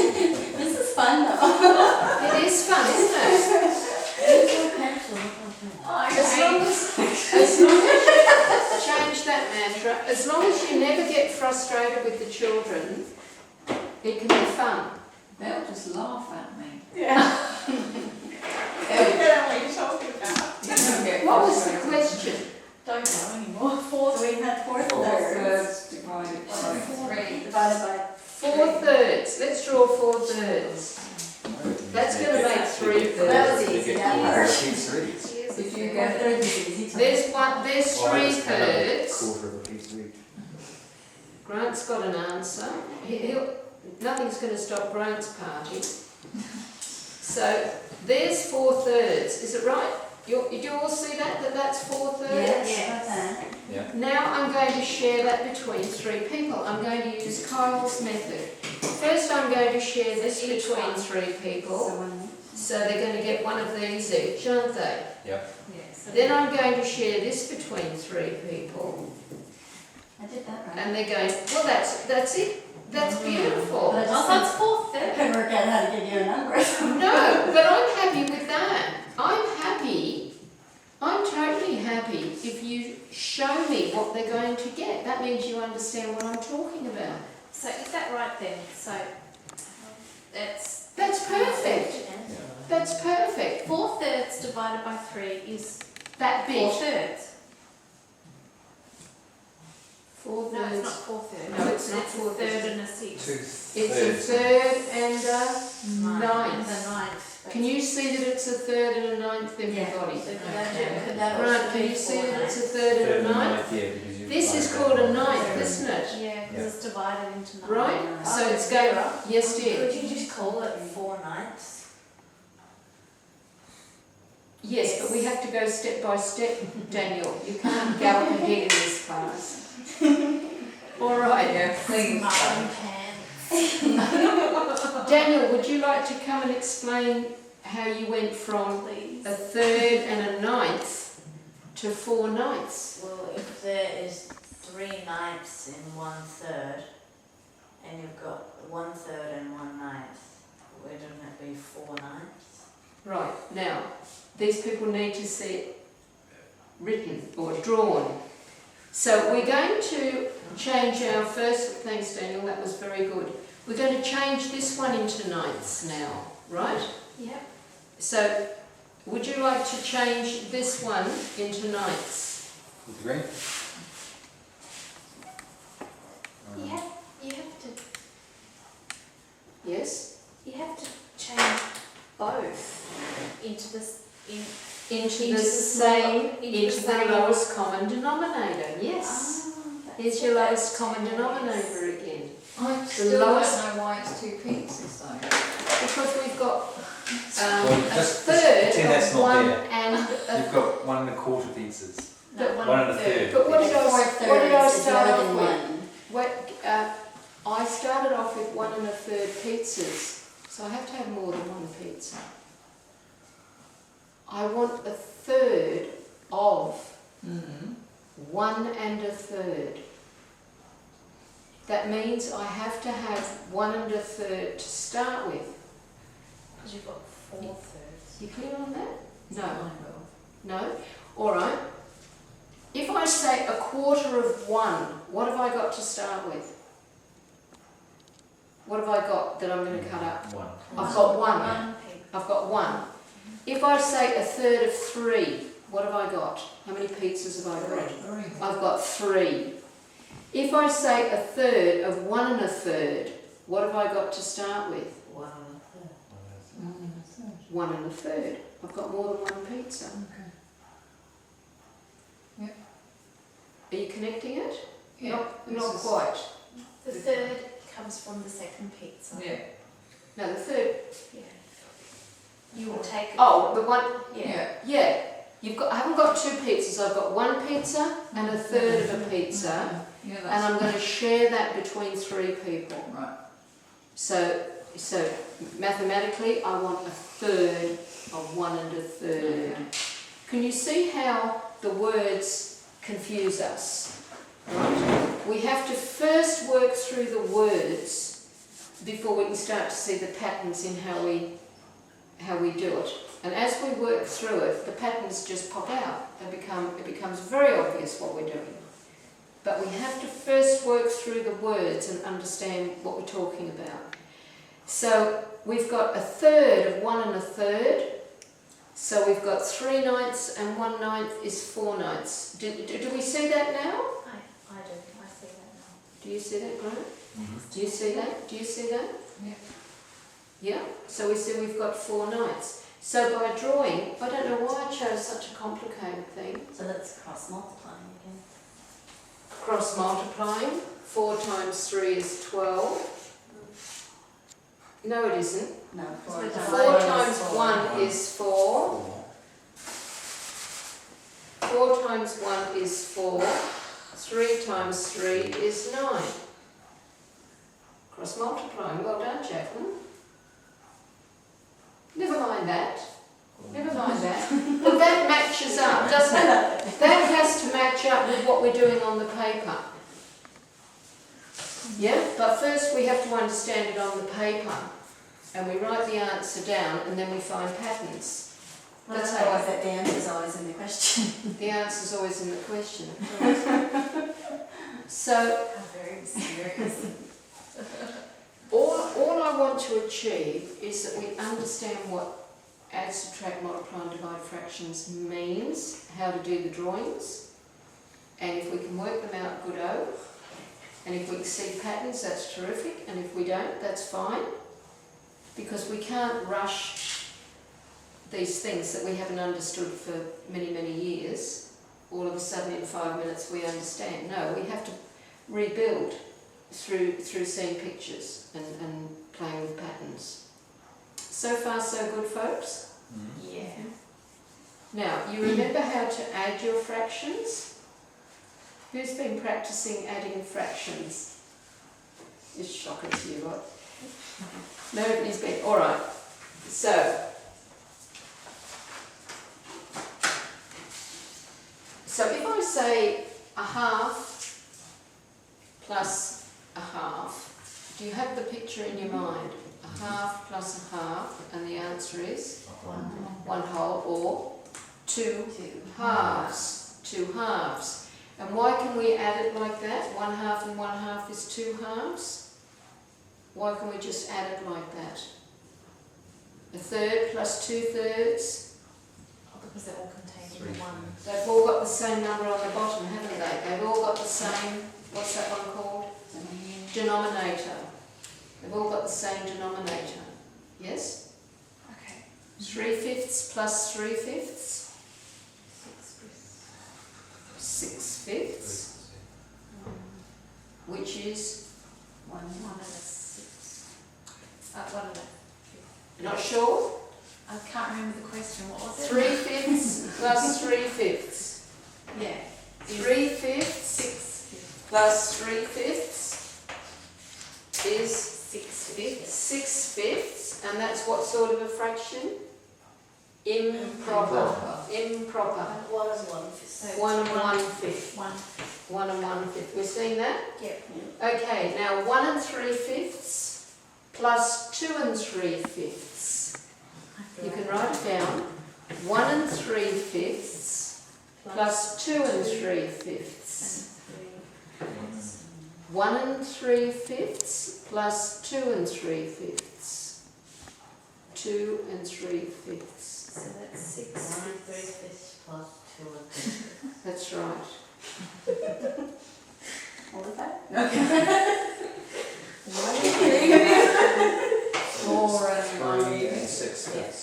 This is fun though.
It is fun, isn't it?
Use your pencil, look
As long as you change that mantra, as long as you never get frustrated with the children, it can be fun.
They'll just laugh at me.
Yeah. I don't know what you're talking about.
You don't get
What was the
frustrated.
question?
Don't know anymore.
So we had 4
4
thirds.
thirds divided by
3 divided by
4 thirds. Let's draw 4 thirds. That's going to make 3
That was
thirds.
easy, that part.
If you
4
get
thirds is easy.
There's 3 thirds.
Quarter of a piece of each.
Grant's got an answer. Nothing's going to stop Grant's party. So there's 4/3. Is it right? Do you all see that? That's 4/3?
Yes.
Yeah.
Now I'm going to share that between 3 people. I'm going to use Kyle's method. First I'm going to share this between 3 people. So they're going to get one of these each, aren't they?
Yep.
Yes.
Then I'm going to share this between 3 people.
I did that right.
And they're going, well that's it. That's beautiful.
But I just
that's 4/3.
couldn't work out how to give you a number.
No, but I'm happy with that. I'm totally happy if you show me what they're going to get. That means you understand what I'm talking about.
So is that right then? So that's
That's perfect. That's perfect.
4/3 divided by 3 is
That bit.
4/3.
4
No, it's
thirds.
not 4/3.
No, it's not
a
4/3.
third and a sixth.
It's a third and a
And
ninth.
the ninth.
Can you see that it's a third and a ninth, everybody?
So
Right, can you see that it's a third and a ninth?
Yeah, because you.
This is called a ninth, isn't it?
Yeah, because it's divided into 9.
Right? So it's going, yes dear.
Could you just call it 4/9?
Yes, but we have to go step by step, Daniel. You can't gallop ahead in this class. All right.
Yeah, please.
Daniel, would you like to come and explain how you went from
Please.
a third and a ninth to 4 ninths?
Well, if there is 3 ninths in 1/3, and you've got 1/3 and 1/9, wouldn't it be 4 ninths?
Right, now, these people need to see it written or drawn. So we're going to change our first, thanks Daniel, that was very good. We're going to change this one into ninths now, right?
Yep.
So would you like to change this one into ninths?
With the green?
You
Yes?
have to change both into this
Into the same, into the lowest common denominator, yes. Here's your lowest common denominator again.
I
The
still
lowest-
don't know why it's 2 pizzas though.
Because we've got
Well,
a
just
third
pretend that's
of
not
one
there.
and a
You've got 1 1/4 pizzas.
No,
One and a third.
But what did I start off with?
one.
I started off with 1 1/3 pizzas, so I have to have more than 1 pizza. I want a third of 1 1/3. That means I have to have 1 1/3 to start with.
Because you've got 4/3.
You clear on that? No.
I will.
No? All right. If I say 1/4 of 1, what have I got to start with? What have I got that I'm going to cut up?
1.
I've got 1.
One pig.
I've got 1. If I say 1/3 of 3, what have I got? How many pizzas have I got? I've got 3. If I say 1/3 of 1 1/3, what have I got to start with?
1 1/3.
1 1/3. I've got more than 1 pizza.
Okay.
Are you connecting it?
Yeah.
Not quite.
The third comes from the second pizza.
Yeah.
No, the third.
Yeah. You will take it.
Oh, the one.
Yeah.
Yeah. I haven't got 2 pizzas. I've got 1 pizza and 1/3 of a pizza,
Yeah,
and
that's
I'm going to share that between 3 people.
right.
So mathematically, I want 1/3 of 1 1/3. Can you see how the words confuse us? Right. We have to first work through the words before we can start to see the patterns in how we do it. And as we work through it, the patterns just pop out. It becomes very obvious what we're doing. But we have to first work through the words and understand what we're talking about. So we've got 1/3 of 1 1/3. So we've got 3 ninths and 1 9th is 4 ninths. Do we see that now?
I do. I see that now.
Do you see that, Grant?
Mhm.
Do you see that? Do you see that?
Yeah.
Yeah? So we see we've got 4 ninths. So by drawing, I don't know why I chose such a complicated thing.
So that's cross multiplying again.
cross multiplying. 4 times 3 is 12. No, it isn't.
No,
So
4
it's
times
4
1
times
is 4.
1 is 4. 4 times 1 is 4. 3 times 3 is 9. Cross multiplying. Well done, Jacqueline. Never mind that. Never mind that. But that matches up, doesn't it? That has to match up with what we're doing on the paper. Yeah? But first we have to understand it on the paper. And we write the answer down and then we find patterns.
Well,
That's
that's
how I-
always that the answer's always in the question.
The answer's always in the question. So
How very mysterious.
all I want to achieve is that we understand what add, subtract, multiply and divide fractions means, how to do the drawings, and if we can work them out, good-o. And if we can see patterns, that's terrific, and if we don't, that's fine, because we can't rush these things that we haven't understood for many, many years. All of a sudden in 5 minutes we understand. No, we have to rebuild through seeing pictures and playing with patterns. So far so good, folks?
Yeah.
Now, you remember how to add your fractions? Who's been practicing adding fractions? It's shocking to you, what? Nobody's been. All right. So if I say a half plus a half, do you have the picture in your mind? A half plus a half, and the answer is 1 whole, or 2 halves. 2 halves. And why can we add it like that? 1 half and 1 half is 2 halves. Why can we just add it like that? A third plus 2/3.
Because they're all contained in one.
They've all got the same number on the bottom, haven't they? They've all got the same, what's that one called? Denominator. They've all got the same denominator. Yes?
Okay.
3/5 plus 3/5. 6/5, which is,
1
1 and a 6. 1 and a.
not sure?
I can't remember the question. What was it?
3/5 plus 3/5.
Yeah.
3/5
6/5.
plus 3/5 is
6/5.
6/5, and that's what sort of a fraction? Improper. Improper.
And what is 1/5?
So
1 and
1.
1/5.
1.
1 and 1/5. We've seen that?
Yep.
Okay, now 1 and 3/5 plus 2 and 3/5. You can write it down. 1 and 3/5 plus 2 and 3/5. 1 and 3/5 plus 2 and 3/5. 2 and 3/5.
So that's 6.
1 3/5 plus 2 and 3/5.
That's right.
What was that?
4 and 1.
3 and 6/5.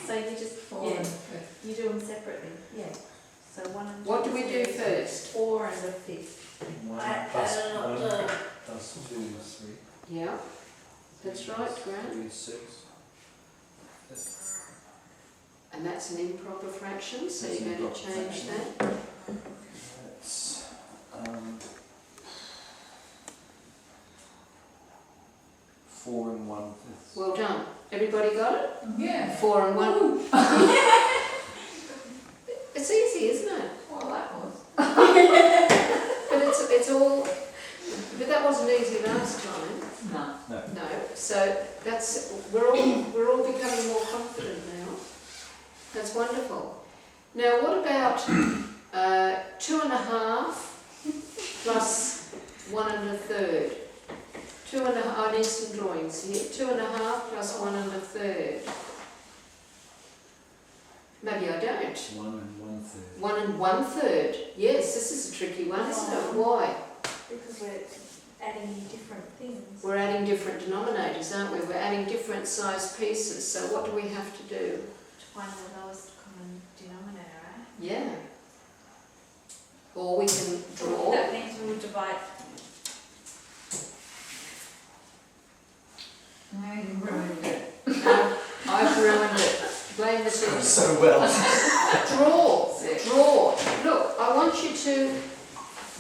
So you just
4 and 5.
you do them separately. Yeah. So 1 and 2.
What do we do first?
4 and a 5.
1 plus 1 plus 2 is 3.
Yeah, that's right, Grant.
3 is 6.
And that's an improper fraction, so
That's
you're
an
going to
improper
change
fraction.
that.
That's 4 and 1/5.
Well done. Everybody got it?
Yeah.
4 and 1. It's easy, isn't it?
Well, that was.
But it's all. But that wasn't easy last time.
No.
No. So that's we're all becoming more confident now. That's wonderful. Now what about 2 1/2 plus 1 1/3? 2 1/2. I need some drawings here. 2 1/2 plus 1 1/3. Maybe I don't.
1 and 1/3.
1 1/3. Yes, this is a tricky one, isn't it? Why?
Because we're adding in different things.
We're adding different denominators, aren't we? We're adding different sized pieces. So what do we have to do?
To find the lowest common denominator, right?
Yeah. or we can draw.
That means we will divide.
No, you ruined it.
I've ruined it. Blame the teacher.
So well.
Draw. Look, I want you to,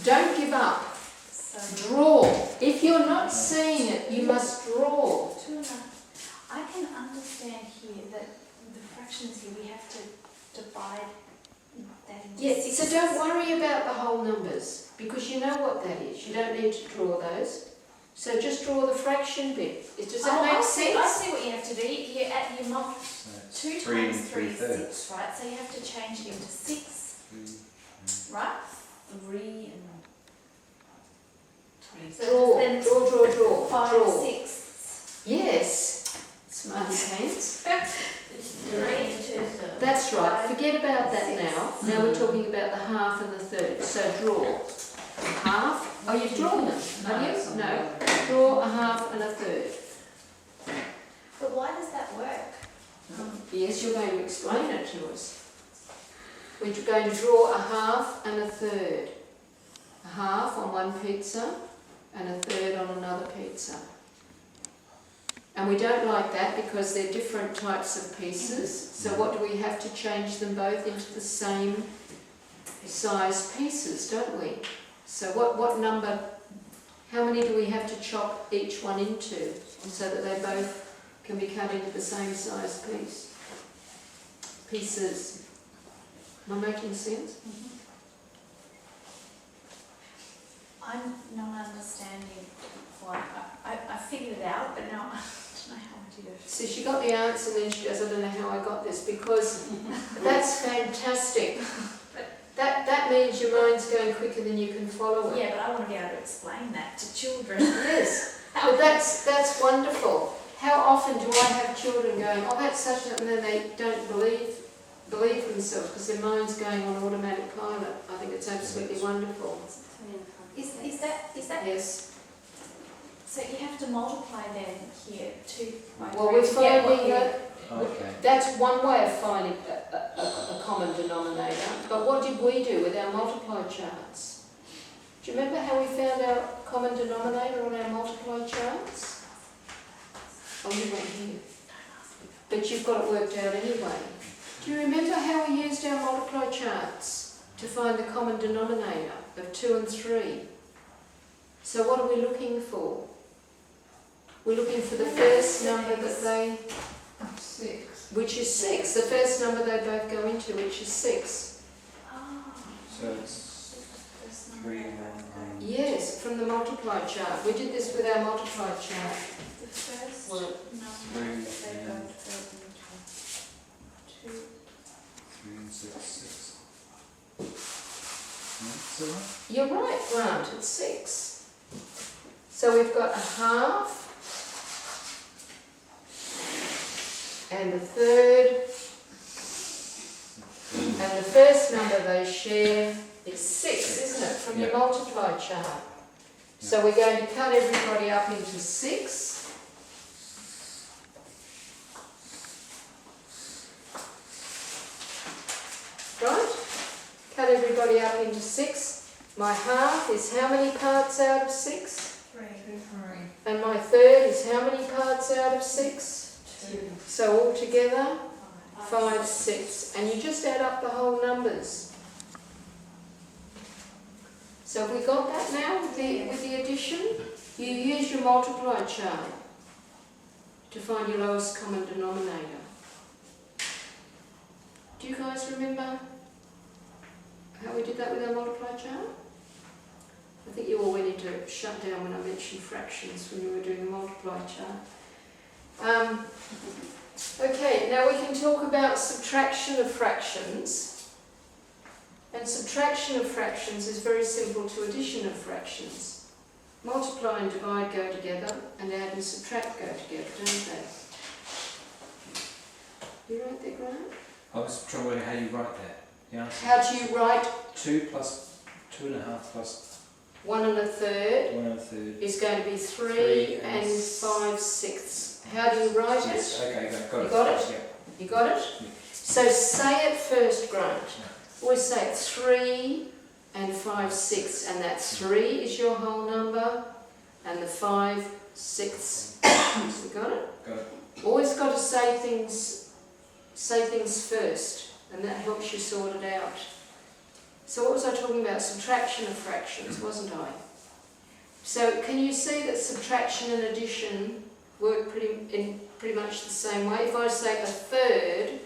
don't give up.
So
Draw. If you're not seeing it, you must draw.
2.5. I can understand here that the fractions here, we have to divide that into
Yes, so
6.
don't worry about the whole numbers, because you know what that is. You don't need to draw those. So just draw the fraction bit. Does that make
I
sense?
see what you have to do. You add your multi.
So it's
2
3 and
times 3 is
3/3.
6, right? So you have to change it into 6, right? 3 and 20. So then it's
Draw.
5/6.
Yes. Smarty pants.
It's 3 and 2/3.
That's right. Forget about that now. Now we're talking about the half and the third. So draw. Half. Oh, you've drawn them, have you? No. Draw a half and a third.
But why does that work?
Yes, you're going to explain it to us. We're going to draw a half and a third. A half on one pizza and a third on another pizza. And we don't like that because they're different types of pieces. So what do we have to change them both into the same size pieces, don't we? So what number, how many do we have to chop each one into so that they both can be cut into the same size pieces? Am I making sense?
I'm not understanding why. I figured it out, but now I don't know how to do it.
So she got the answer and then she goes, I don't know how I got this, because that's fantastic. That means your mind's going quicker than you can follow it.
Yeah, but I want to be able to explain that to children.
Yes, but that's wonderful. How often do I have children going, oh, that's such a, and then they don't believe themselves because their mind's going on automatic pilot. I think it's absolutely wonderful.
Is that
Yes.
so? You have to multiply then here 2 by 3
Well, we're
to get what
finding
you-
that.
Okay.
That's one way of finding a common denominator. But what did we do with our multiply charts? Do you remember how we found our common denominator on our multiply charts? Oh, you weren't here. But you've got it worked out anyway. Do you remember how we used our multiply charts to find the common denominator of 2 and 3? So what are we looking for? We're looking for the first number that they...
6.
Which is 6, the first number they both go into, which is 6.
Oh,
So it's
this
3
number.
and 1.
Yes, from the multiply chart. We did this with our multiply chart.
The first
Well,
number that they
yeah.
both go into 2.
3 and 6. Is that right?
You're right, Grant, it's 6. So we've got a half and a third, and the first number they share is 6, isn't it, from your
Yeah.
multiply chart? So we're going to cut everybody up into 6. Right? Cut everybody up into 6. My half is how many parts out of 6?
3.
And my third is how many parts out of 6?
2.
So altogether, 5, 6. And you just add up the whole numbers. So have we got that now with the addition? You use your multiply chart to find your lowest common denominator. Do you guys remember how we did that with our multiply chart? I think you all went into shut down when I mentioned fractions when you were doing the multiply chart. Okay, now we can talk about subtraction of fractions. And subtraction of fractions is very simple to addition of fractions. Multiply and divide go together, and add and subtract go together, don't they? You write that, Grant?
I was trying to work out how you write that. The answer.
How do you write
2 plus 2.5 plus
1 1/3
1 1/3.
is going to be 3
3
and
and
5/6. How do you write
Yes,
it?
okay, got it.
You got it?
Yeah.
You got it?
Yeah.
So say it first, Grant. Always say 3 and 5/6, and that 3 is your whole number, and the 5/6. You got it?
Got it.
Always got to say things first, and that helps you sort it out. So what was I talking about? Subtraction of fractions, wasn't I? So can you see that subtraction and addition work pretty much the same way? If I say a third,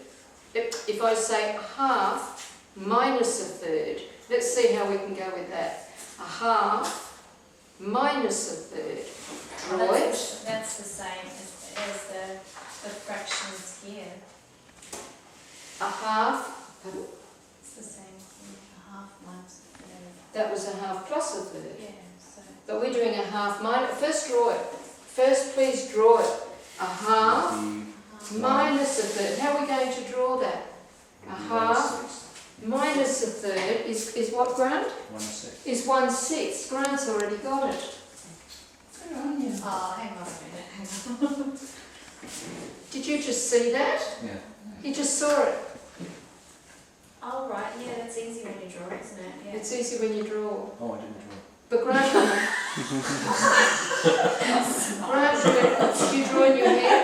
if I say half minus a third, let's see how we can go with that. A half minus a third. Draw it.
That's the same as the fractions here.
A half,
It's the same thing, a half minus a third.
that was a half plus a third.
Yeah, so.
But we're doing a half minus, first draw it. First please draw it. A half minus a third. How are we going to draw that? A half minus a third is what, Grant?
1/6.
Is 1/6. Grant's already got it.
Good on you.
Oh, hang on a minute.
Did you just see that?
Yeah.
You just saw it.
Oh, right, yeah, that's easy when you draw, isn't it? Yeah.
It's easy when you draw.
Oh, I didn't draw.
But Grant, Grant drew it. Did you draw in your head?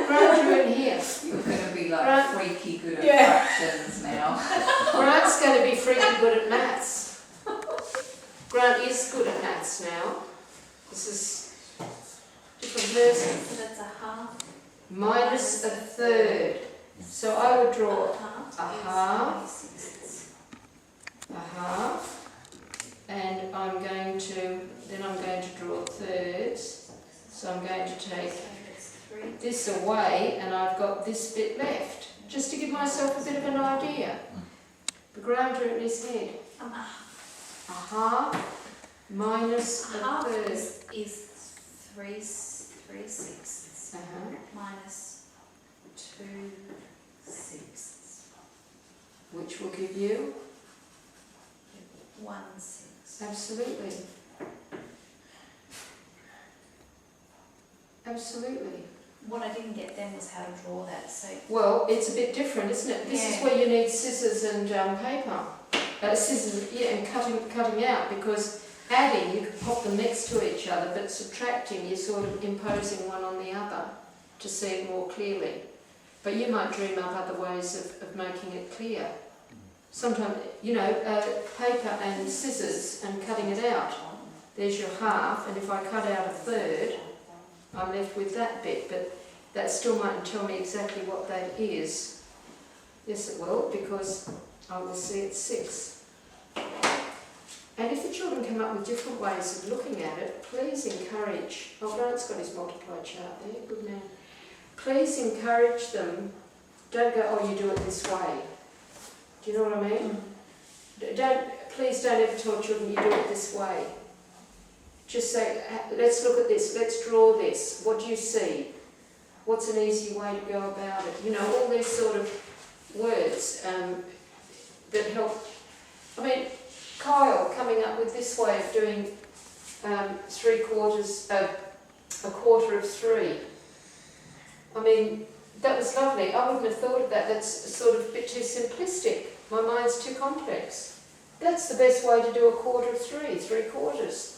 Grant drew it here.
You're going to be like
Right.
freaky good at
Yeah.
fractions now.
Grant's going to be freaking good at maths. Grant is good at maths now. This is different person.
So that's a half.
Minus a third. So I would draw
half.
a
is
half.
26.
a half, and I'm going to draw thirds. So I'm going to take
So it's 3.
this away, and I've got this bit left, just to give myself a bit of an idea. The ground drew in his head. A half minus a
half
third.
is 3/6 minus 2/6.
Which will give you
1/6.
absolutely. Absolutely.
What I didn't get then was how to draw that. So
Well, it's a bit different, isn't it? This is
Yeah.
where you need scissors and paper. Scissors, yeah, and cutting out, because adding, you could pop them next to each other, but subtracting, you're sort of imposing one on the other to see it more clearly. But you might dream up other ways of making it clear. Sometimes, paper and scissors and cutting it out. There's your half, and if I cut out a third, I'm left with that bit, but that still mightn't tell me exactly what that is. Yes, it will, because I will see it's 6. And if the children come up with different ways of looking at it, please encourage. Oh, Grant's got his multiply chart there, good man. Please encourage them. Don't go, oh, you do it this way. Do you know what I mean? Please don't ever tell children you do it this way. Just say, let's look at this, let's draw this. What do you see? What's an easy way to go about it? All these sort of words that help. I mean, Kyle coming up with this way of doing a quarter of 3. I mean, that was lovely. I wouldn't have thought of that. That's sort of a bit too simplistic. My mind's too complex. That's the best way to do a quarter of 3, 3/4.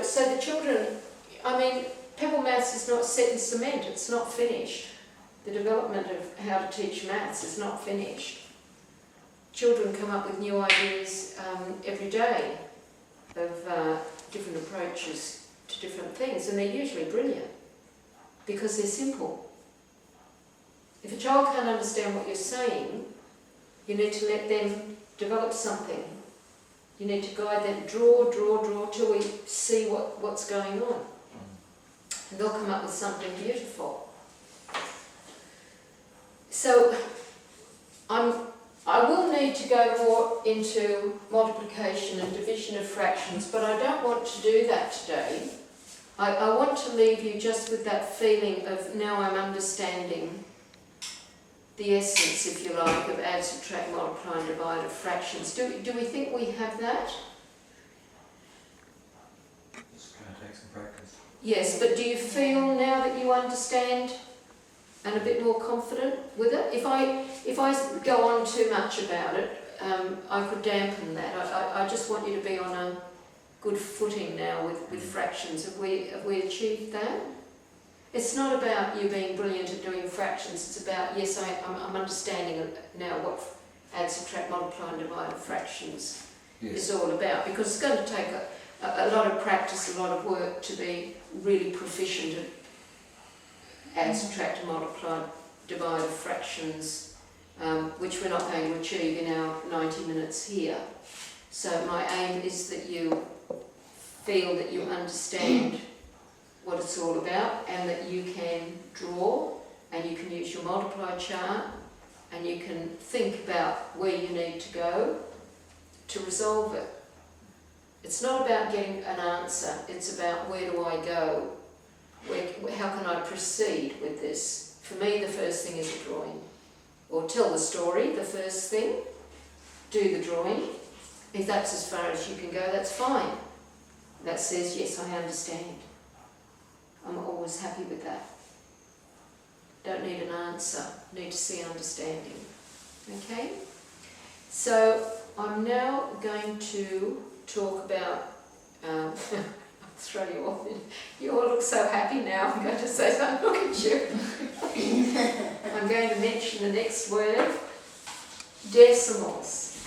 So the children, I mean, Pebble Maths is not set in cement, it's not finished. The development of how to teach maths is not finished. Children come up with new ideas every day of different approaches to different things, and they're usually brilliant because they're simple. If a child can't understand what you're saying, you need to let them develop something. You need to guide them, draw till we see what's going on. And they'll come up with something beautiful. So I will need to go more into multiplication and division of fractions, but I don't want to do that today. I want to leave you just with that feeling of now I'm understanding the essence, if you like, of add, subtract, multiply and divide of fractions. Do we think we have that?
Just going to take some practice.
Yes, but do you feel now that you understand and a bit more confident with it? If I go on too much about it, I could dampen that. I just want you to be on a good footing now with fractions. Have we achieved that? It's not about you being brilliant at doing fractions. It's about, yes, I'm understanding now what add, subtract, multiply and divide of fractions
Yes.
is all about, because it's going to take a lot of practice, a lot of work to be really proficient at add, subtract and multiply, divide of fractions, which we're not going to achieve in our 90 minutes here. So my aim is that you feel that you understand what it's all about, and that you can draw and you can use your multiply chart and you can think about where you need to go to resolve it. It's not about getting an answer, it's about where do I go, how can I proceed with this. For me, the first thing is a drawing, or tell the story, the first thing, do the drawing. If that's as far as you can go, that's fine. That says, yes, I understand. I'm always happy with that. Don't need an answer, need to see understanding. Okay? So I'm now going to talk about, I'll throw you off. You all look so happy now, I'm going to say something, look at you. I'm going to mention the next word, decimals.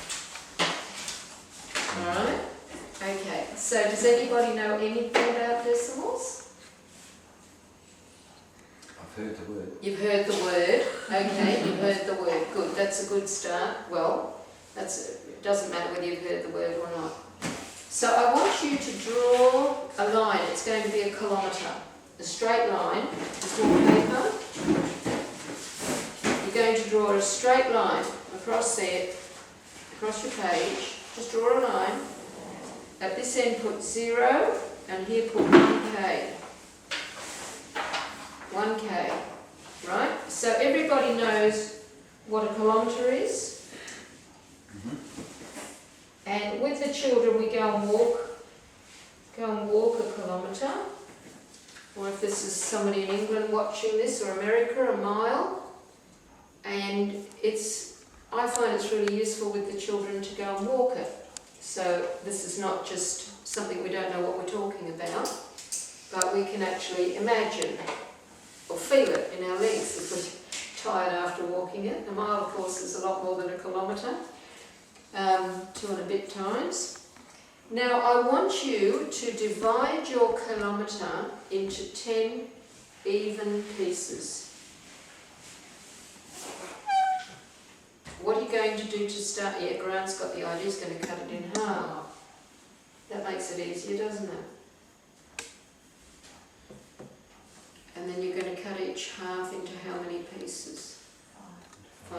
Alright? Okay, so does anybody know anything about decimals?
I've heard the word.
You've heard the word, okay, you've heard the word, good, that's a good start. Well, it doesn't matter whether you've heard the word or not. So I want you to draw a line, it's going to be a kilometre, a straight line, small paper. You're going to draw a straight line across there, across your page, just draw a line. At this end put 0, and here put 1k. 1k, right? So everybody knows what a kilometre is. And with the children we go and walk a kilometre. Or if this is somebody in England watching this, or America, a mile. And I find it's really useful with the children to go and walk it. So this is not just something we don't know what we're talking about, but we can actually imagine or feel it in our legs if we're tired after walking it. A mile, of course, is a lot more than a kilometre, 2 and a bit times. Now I want you to divide your kilometre into 10 even pieces. What are you going to do to start? Yeah, Grant's got the idea, he's going to cut it in half. That makes it easier, doesn't it? And then you're going to cut each half into how many pieces? 5.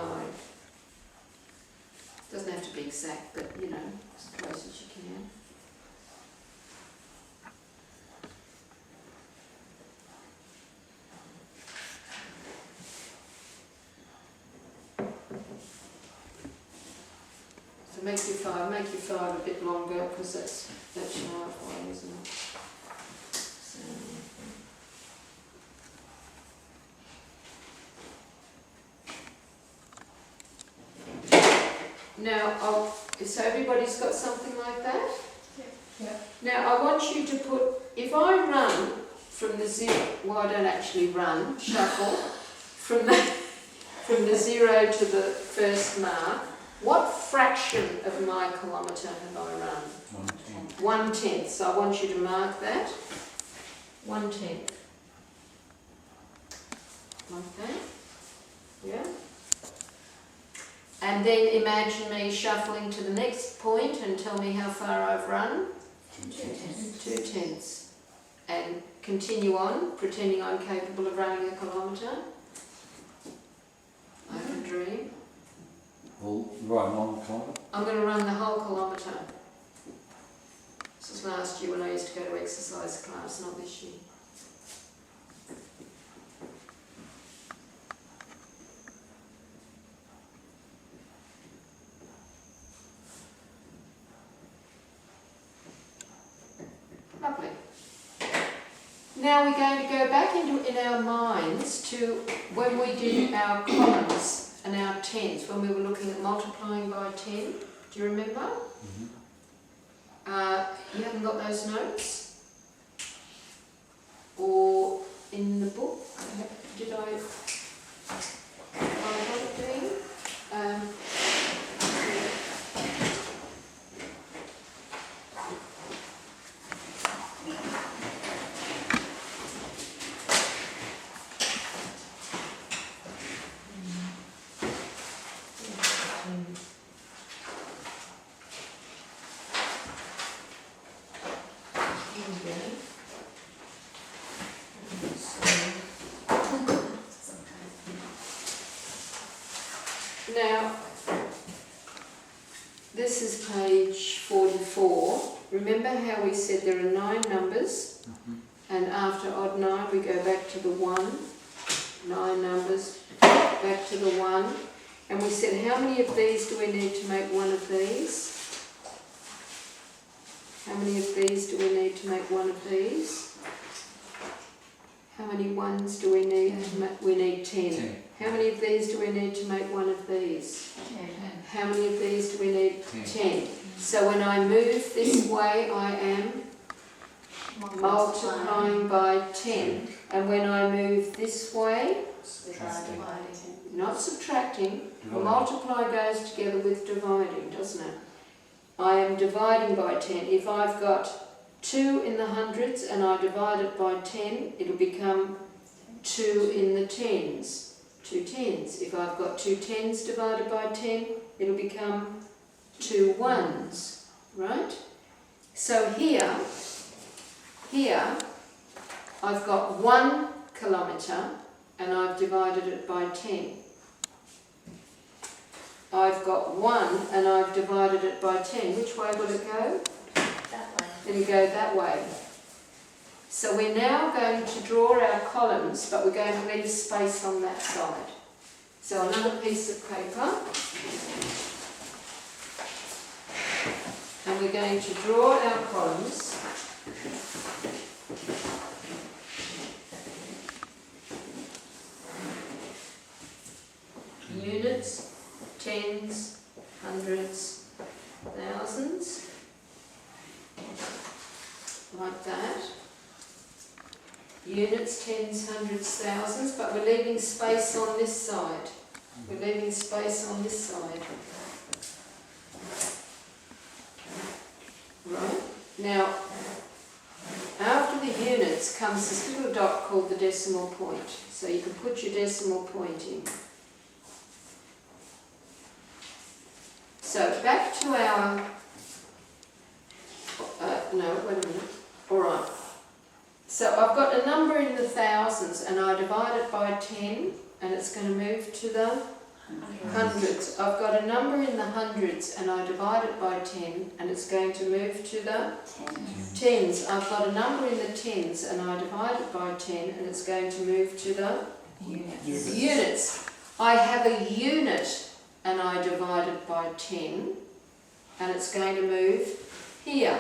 Doesn't have to be exact, but you know, as close as you can. So make your 5 a bit longer, because that's halfway, isn't it? So, now, so everybody's got something like that?
Yeah.
Now I want you to put, if I run from the 0, well I don't actually run, shuffle, from the 0 to the first mark, what fraction of my kilometre have I run? 1/10. So I want you to mark that. 1/10. Like that. Yeah? And then imagine me shuffling to the next point and tell me how far I've run. 2/10. And continue on, pretending I'm capable of running a kilometre. I have a dream.
Well, right, 1 kilometre.
I'm going to run the whole kilometre. This was last year when I used to go to exercise class, not this year. Lovely. Now we're going to go back in our minds to when we did our columns and our tens when we were looking at multiplying by 10. Do you remember?
Mhm.
You haven't got those notes? Or in the book? Did I got it doing? Now, this is page 44. Remember how we said there are 9 numbers, and after odd 9 we go back to the 1. 9 numbers, back to the 1. And we said how many of these do we need to make one of these? How many of these do we need to make one of these? How many ones do we need to make? We need 10.
10.
How many of these do we need to make one of these?
10.
How many of these do we need?
10.
10. So when I move this way, I am multiplying by 10. And when I move this way,
Subtracting.
not subtracting,
Dividing.
multiply goes together with dividing, doesn't it? I am dividing by 10. If I've got 2 in the hundreds and I divide it by 10, it'll become 2 in the tens. 2 tens. If I've got 2 tens divided by 10, it'll become 2 ones, right? So here, I've got 1 kilometre and I've divided it by 10. I've got 1 and I've divided it by 10. Which way will it go?
That way.
It'll go that way. So we're now going to draw our columns, but we're going to leave space on that side. So another piece of paper. And we're going to draw our columns. Units, tens, hundreds, thousands. Like that. Units, tens, hundreds, thousands, but we're leaving space on this side. We're leaving space on this side. Right? Now, after the units comes this little dot called the decimal point. So you can put your decimal point in. So back to our... no, wait a minute. Alright. So I've got a number in the thousands and I divide it by 10 and it's going to move to the hundreds. I've got a number in the hundreds and I divide it by 10 and it's going to move to the tens. I've got a number in the tens and I divide it by 10 and it's going to move to the units. I have a unit and I divide it by 10 and it's going to move here.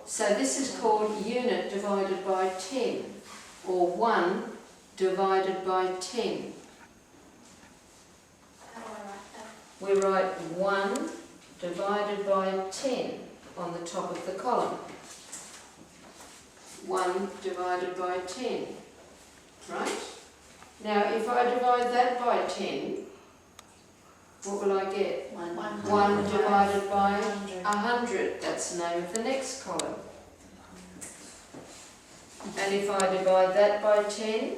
So this is called unit divided by 10, or 1 divided by 10.
How do I write that?
We write 1 divided by 10 on the top of the column. 1 divided by 10, right? Now if I divide that by 10, what will I get? 1 divided by 100, that's the name of the next column. And if I divide that by 10,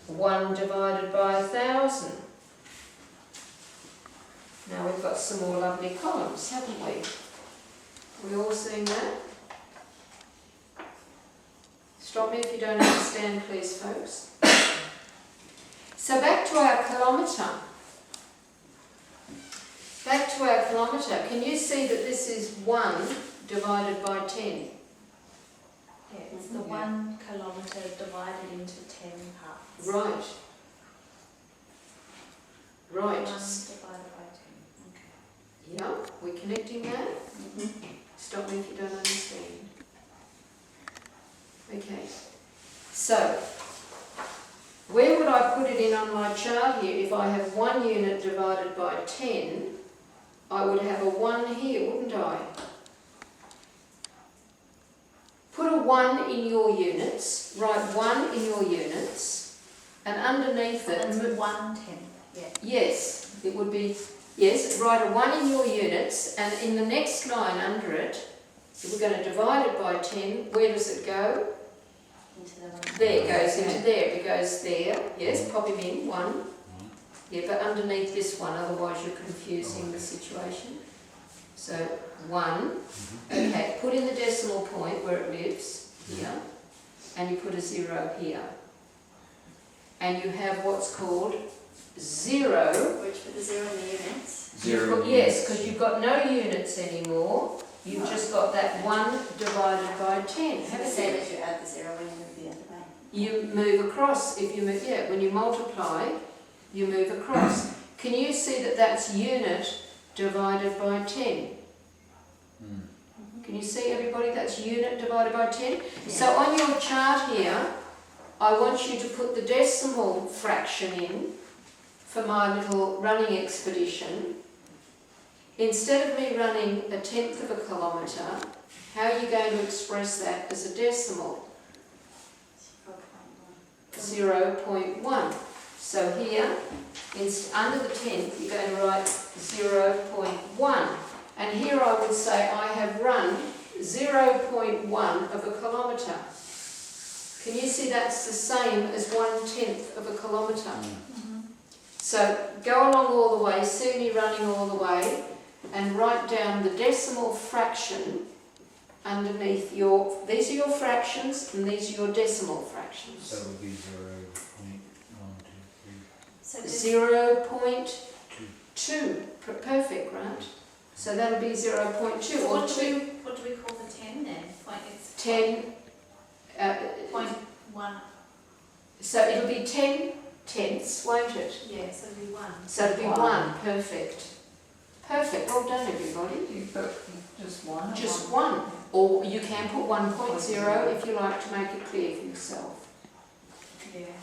1 divided by 1,000. Now we've got some more lovely columns, haven't we? Are we all seeing that? Stop me if you don't understand, please, folks. So back to our kilometre. Back to our kilometre. Can you see that this is 1 divided by 10?
Yeah, it's the 1 kilometre divided into 10 parts.
Right. Right.
1 divided by 10. Okay.
Yeah, we're connecting that? Stop me if you don't understand. Okay. So, where would I put it it in on my chart here, if I have 1 unit divided by 10, I would have a 1 here, wouldn't I? Put a 1 in your units, write 1 in your units, and underneath it,
That's 1/10, yeah.
yes, it would be, yes, write a 1 in your units, and in the next line under it, if we're going to divide it by 10, where does it go?
Into the one.
There, it goes into there, it goes there, yes, pop him in, 1. Yeah, but underneath this one, otherwise you're confusing the situation. So, 1, okay, put in the decimal point where it lives, here, and you put a 0 here. And you have what's called 0.
Which put the 0 in the units.
Zero.
Yes, because you've got no units anymore, you've just got that 1 divided by 10.
So
Have
the
a
same
think.
as you add the 0 when you move the other way.
You move across, if you move, yeah, when you multiply, you move across. Can you see that that's unit divided by 10? Can you see, everybody, that's unit divided by 10? So on your chart here, I want you to put the decimal fraction in for my little running expedition. Instead of me running 1/10 of a kilometre, how are you going to express that as a decimal? 0.1. So here, under the 10th, you're going to write 0.1. And here I would say I have run 0.1 of a kilometre. Can you see that's the same as 1/10 of a kilometre? So go along all the way, see me running all the way, and write down the decimal fraction underneath your, these are your fractions and these are your decimal fractions.
So it would be 0.123.
So just
0.2. Perfect, right? So that'll be 0.2 or
what do
2,
what do we call the 10 then? It's
10,
0.1.
so it'll be 10 tenths, won't it?
Yeah, so it'll be 1.
So it'll be 1, perfect. Perfect, well done everybody.
You put just 1?
Just 1, or you can put 1.0 if you like to make it clear for yourself.
Yeah.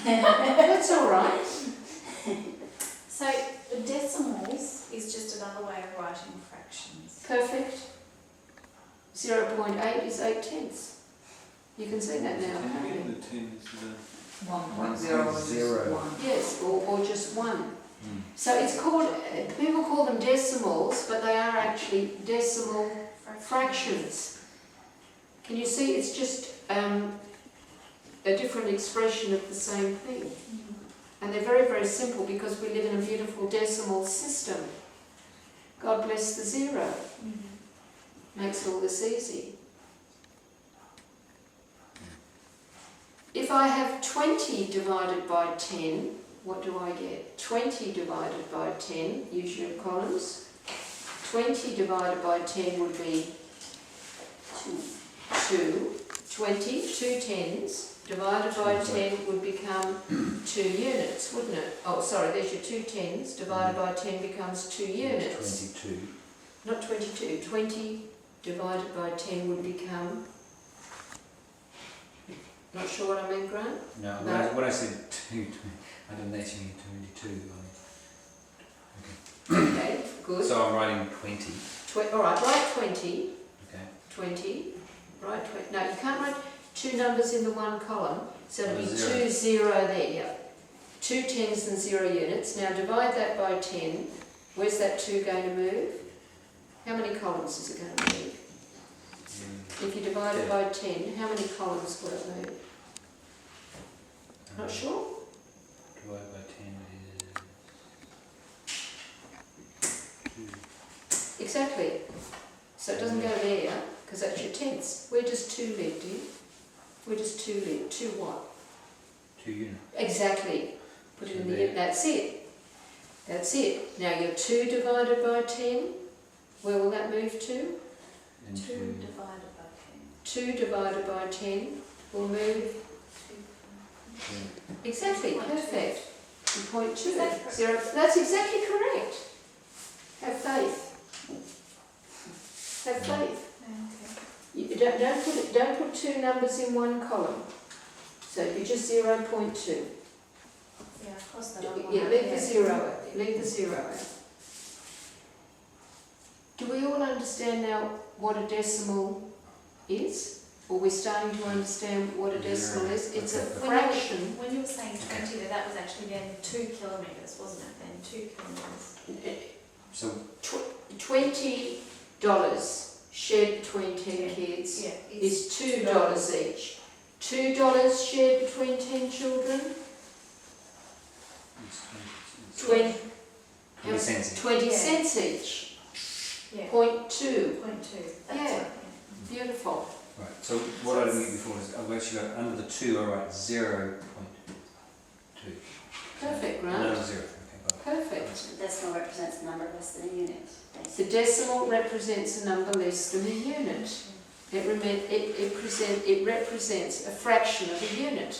That's all right.
So decimals is just another way of writing fractions.
Perfect. 0.8 is 8/10. You can see that now, can't you?
1.0 is
Zero.
1.
Yes, or just 1. So it's called, people call them decimals, but they are actually decimal fractions. Can you see it's just a different expression of the same thing? And they're very, very simple because we live in a beautiful decimal system. God bless the 0. Makes all this easy. If I have 20 divided by 10, what do I get? 20 divided by 10, use your columns. 20 divided by 10 would be 2. 20, 2 tens, divided by 10 would become 2 units, wouldn't it? Oh, sorry, there's your 2 tens, divided by 10 becomes 2 units.
22.
Not 22, 20 divided by 10 would become... Not sure what I mean, Grant?
No,
No.
when I said 2, I didn't actually mean 22.
Okay, good.
So I'm writing 20.
Alright, write 20.
Okay.
20. Write 20. No, you can't write 2 numbers in the one column. So it'll be 2,
0.
0 there, yeah. 2 tens and 0 units. Now divide that by 10. Where's that 2 going to move? How many columns is it going to move? If you divide it by 10, how many columns will it move? Not sure?
Divided by 10 is 2.
Exactly. So it doesn't go there, because that's your tenths. Where does 2 live, do you? Where does 2 live? 2 what?
2 units.
Exactly. Put it in the...
There.
That's it. That's it. Now your 2 divided by 10, where will that move to?
2 divided by
2 divided by 10 will move... Exactly, perfect. 0.2.
Is that correct?
0. That's exactly correct. Have faith. Have faith.
10.
You don't put 2 numbers in one column. So it'd be just 0.2.
Yeah, cross that other one
Yeah,
out,
leave the zero out, leave the zero out. Do we all understand now what a decimal is? Or we're starting to understand what a decimal is? It's a fraction.
When you were saying 20 there, that was actually then 2 kilometres, wasn't it then? 2 kilometres.
So
$20 shared between 10 kids
Yeah.
is $2 each. $2 shared between 10 children,
it's
20
cents.
20
Yeah.
cents each.
Yeah.
0.2.
0.2. That's
Yeah.
right.
Beautiful.
Right, so what I didn't get before is I've actually got under the 2, I write 0.2.
Perfect,
No,
right?
0. Okay, got it.
Perfect.
The decimal represents a number less than a unit,
The
basically.
decimal represents a number less than a unit. It represents a fraction of a unit.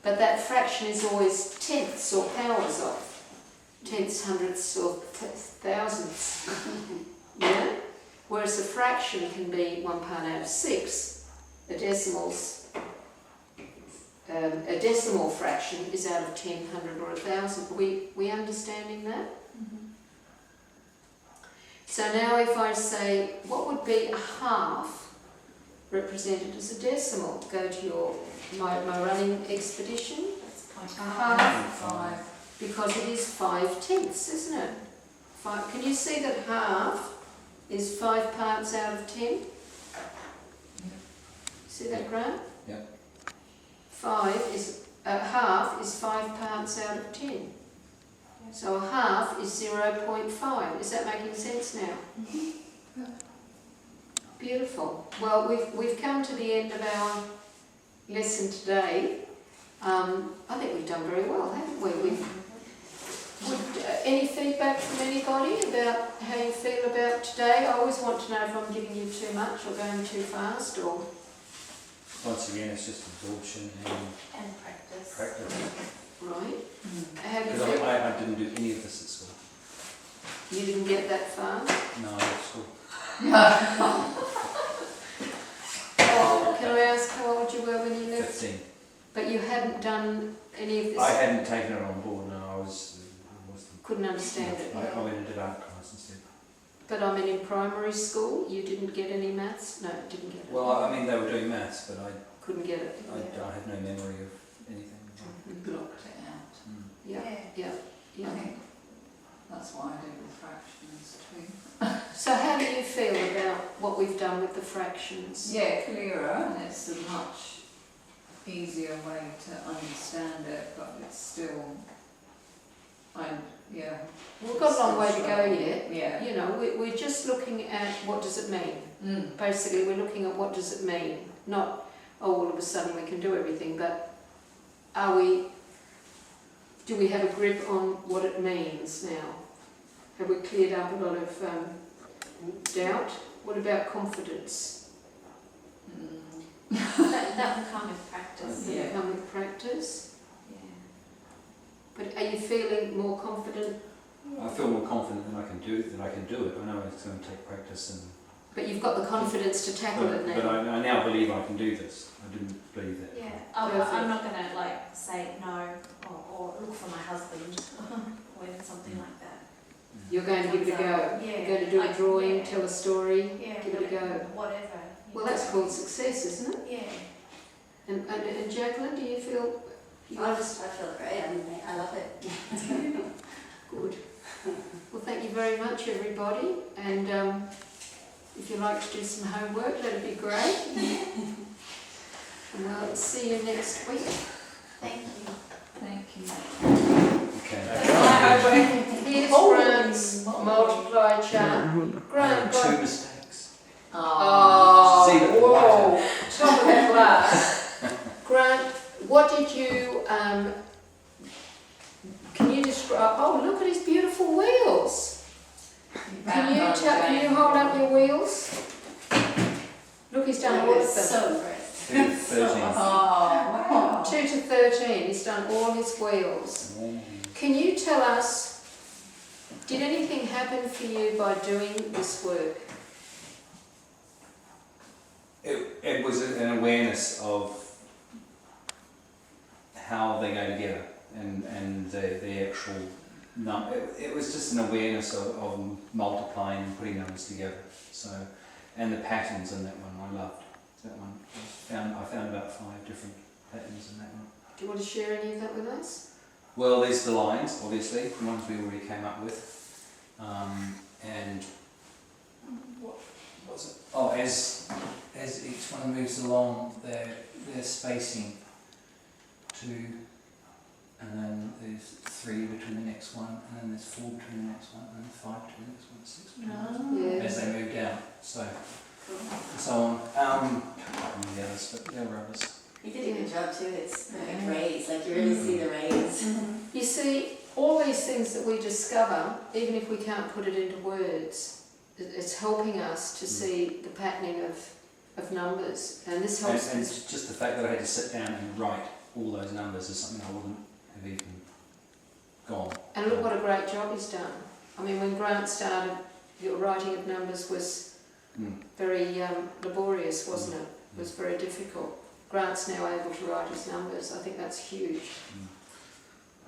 But that fraction is always tenths or powers of. Tenths, hundredths or thousandths. Yeah? Whereas a fraction can be 1 part out of 6. A decimal fraction is out of 10, 100 or 1,000. We understanding that? So now if I say, what would be a half represented as a decimal? Go to my running expedition.
That's point
A half,
5.
because it is 5/10, isn't it? Can you see that half is 5 parts out of 10? See that, Graham?
Yeah.
Half is 5 parts out of 10. So a half is 0.5. Is that making sense now? Beautiful. Well, we've come to the end of our lesson today. I think we've done very well, haven't we? Any feedback from anybody about how you feel about today? I always want to know if I'm giving you too much or going too fast or...
Once again, it's just absorption
and practice.
and practice.
Right? How do you
Because
feel?
I didn't do any of this at school.
You didn't get that far?
No, I left school.
Oh, can I ask how old you were when you left?
15.
But you hadn't done any of this?
I hadn't taken it on board, no, I was
Couldn't understand it.
I went and did art class instead.
But I mean, in primary school, you didn't get any maths? No, didn't get it.
Well, I mean, they were doing maths, but I
Couldn't get it.
had no memory of anything.
Mhm.
Blocked it out.
Yeah, yeah,
I
yeah.
think that's why I do with fractions too.
So how do you feel about what we've done with the fractions?
Yeah, clearer, and it's a much easier way to understand it, but it's still,
We've got a long way to go yet.
Yeah.
You know, we're just looking at what does it mean. Basically, we're looking at what does it mean. Not, oh, all of a sudden we can do everything, but do we have a grip on what it means now? Have we cleared up a lot of doubt? What about confidence?
That will come with practice.
Yeah, come with practice.
Yeah.
But are you feeling more confident?
I feel more confident that I can do it. I know it's going to take practice,
But you've got the confidence to tackle it now.
but I now believe I can do this. I didn't believe that.
Yeah,
Perfect.
I'm not going to say no or look for my husband or something like that.
You're going to give it a go.
Yeah.
You're going to do a drawing,
yeah.
tell a story,
Yeah,
give it a go.
whatever.
Well, that's called success, isn't it?
Yeah.
And Jacqueline, do you feel
I feel great, I love it.
good? Well, thank you very much, everybody. And if you'd like to do some homework, that'd be great. And we'll see you next week.
Thank you.
Thank you.
Okay.
Here's Grant's multiply chart.
I
Grant,
had 2 mistakes.
oh,
See that
whoa, top of the class. Grant, what did you, can you describe, oh, look at his beautiful wheels. Can you hold up your wheels? Look, he's done all of them.
So impressed.
2 to 13.
Oh, wow.
2 to 13, he's done all his wheels. Can you tell us, did anything happen for you by doing this work?
It was an awareness of how they go together. and the actual it was just an awareness of multiplying and putting numbers together. So, and the patterns in that one I loved. That one I found about 5 different patterns in that one.
Do you want to share any of that with us?
Well, there's the lines, obviously, the ones we already came up with, and what was it? Oh, as each one moves along, they're spacing 2, and then there's 3 between the next one, and then there's 4 between the next one, and then 5 between the next one, 6 between the next one,
Yeah.
as they move down. So, and so on. Can't remember the others, but there were others.
You did a good job too, it's like rays, like you really see the rays.
You see, all these things that we discover, even if we can't put it into words, it's helping us to see the patterning of numbers, and this helps
And
us.
it's just the fact that I had to sit down and write all those numbers is something I wouldn't have even gone.
And look what a great job he's done. I mean, when Grant started, your writing of numbers was very laborious, wasn't it? It was very difficult. Grant's now able to write his numbers. I think that's huge.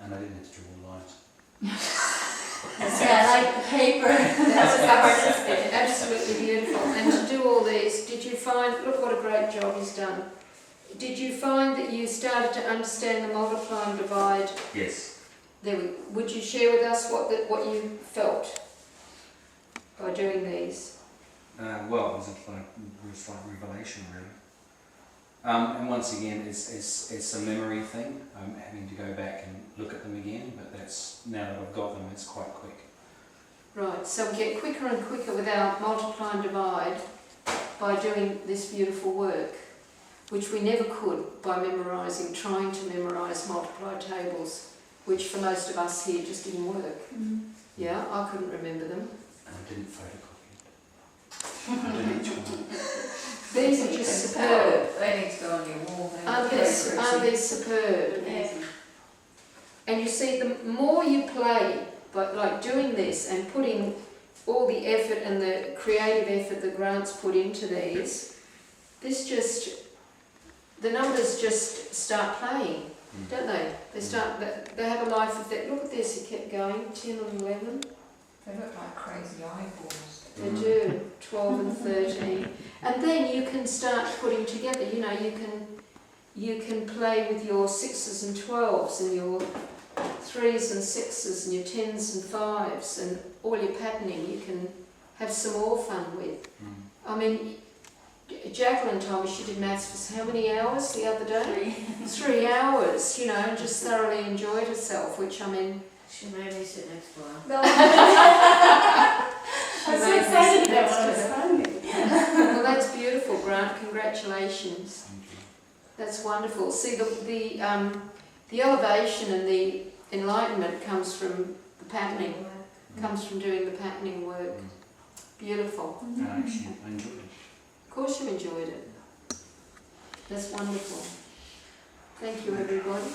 And I didn't have to draw lines.
Yeah, like paper.
That's absolutely beautiful. And to do all these, did you find, look what a great job he's done. Did you find that you started to understand the multiply and divide?
Yes.
Would you share with us what you felt by doing these?
Well, it was like revelation, really. And once again, it's a memory thing. I'm having to go back and look at them again, but that's, now that I've got them, it's quite quick.
Right, so we get quicker and quicker with our multiply and divide by doing this beautiful work, which we never could by memorising, trying to memorise multiply tables, which for most of us here just didn't work. Yeah, I couldn't remember them.
And I didn't photocopy it. I did each one.
These are just superb.
They need to go on your wall.
Aren't they superb?
Amazing.
And you see, the more you play, but like doing this and putting all the effort and the creative effort that Grant's put into these, the numbers just start playing, don't they? They have a life of that. Look at this, it kept going, 10 and 11.
They look like crazy eyeballs.
They do, 12 and 13. And then you can start putting together, you can play with your 6s and 12s and your 3s and 6s and your 10s and 5s and all your patterning you can have some more fun with. I mean, Jacqueline told me she did maths for how many hours the other day? 3 hours, and just thoroughly enjoyed herself, which I mean...
She made me sit next to her.
I'm so excited about what I was finding.
Well, that's beautiful, Grant. Congratulations.
Thank you.
That's wonderful. See, the elevation and the enlightenment comes from the patterning, comes from doing the patterning work. Beautiful.
And I actually enjoyed it.
Of course you enjoyed it. That's wonderful. Thank you, everybody.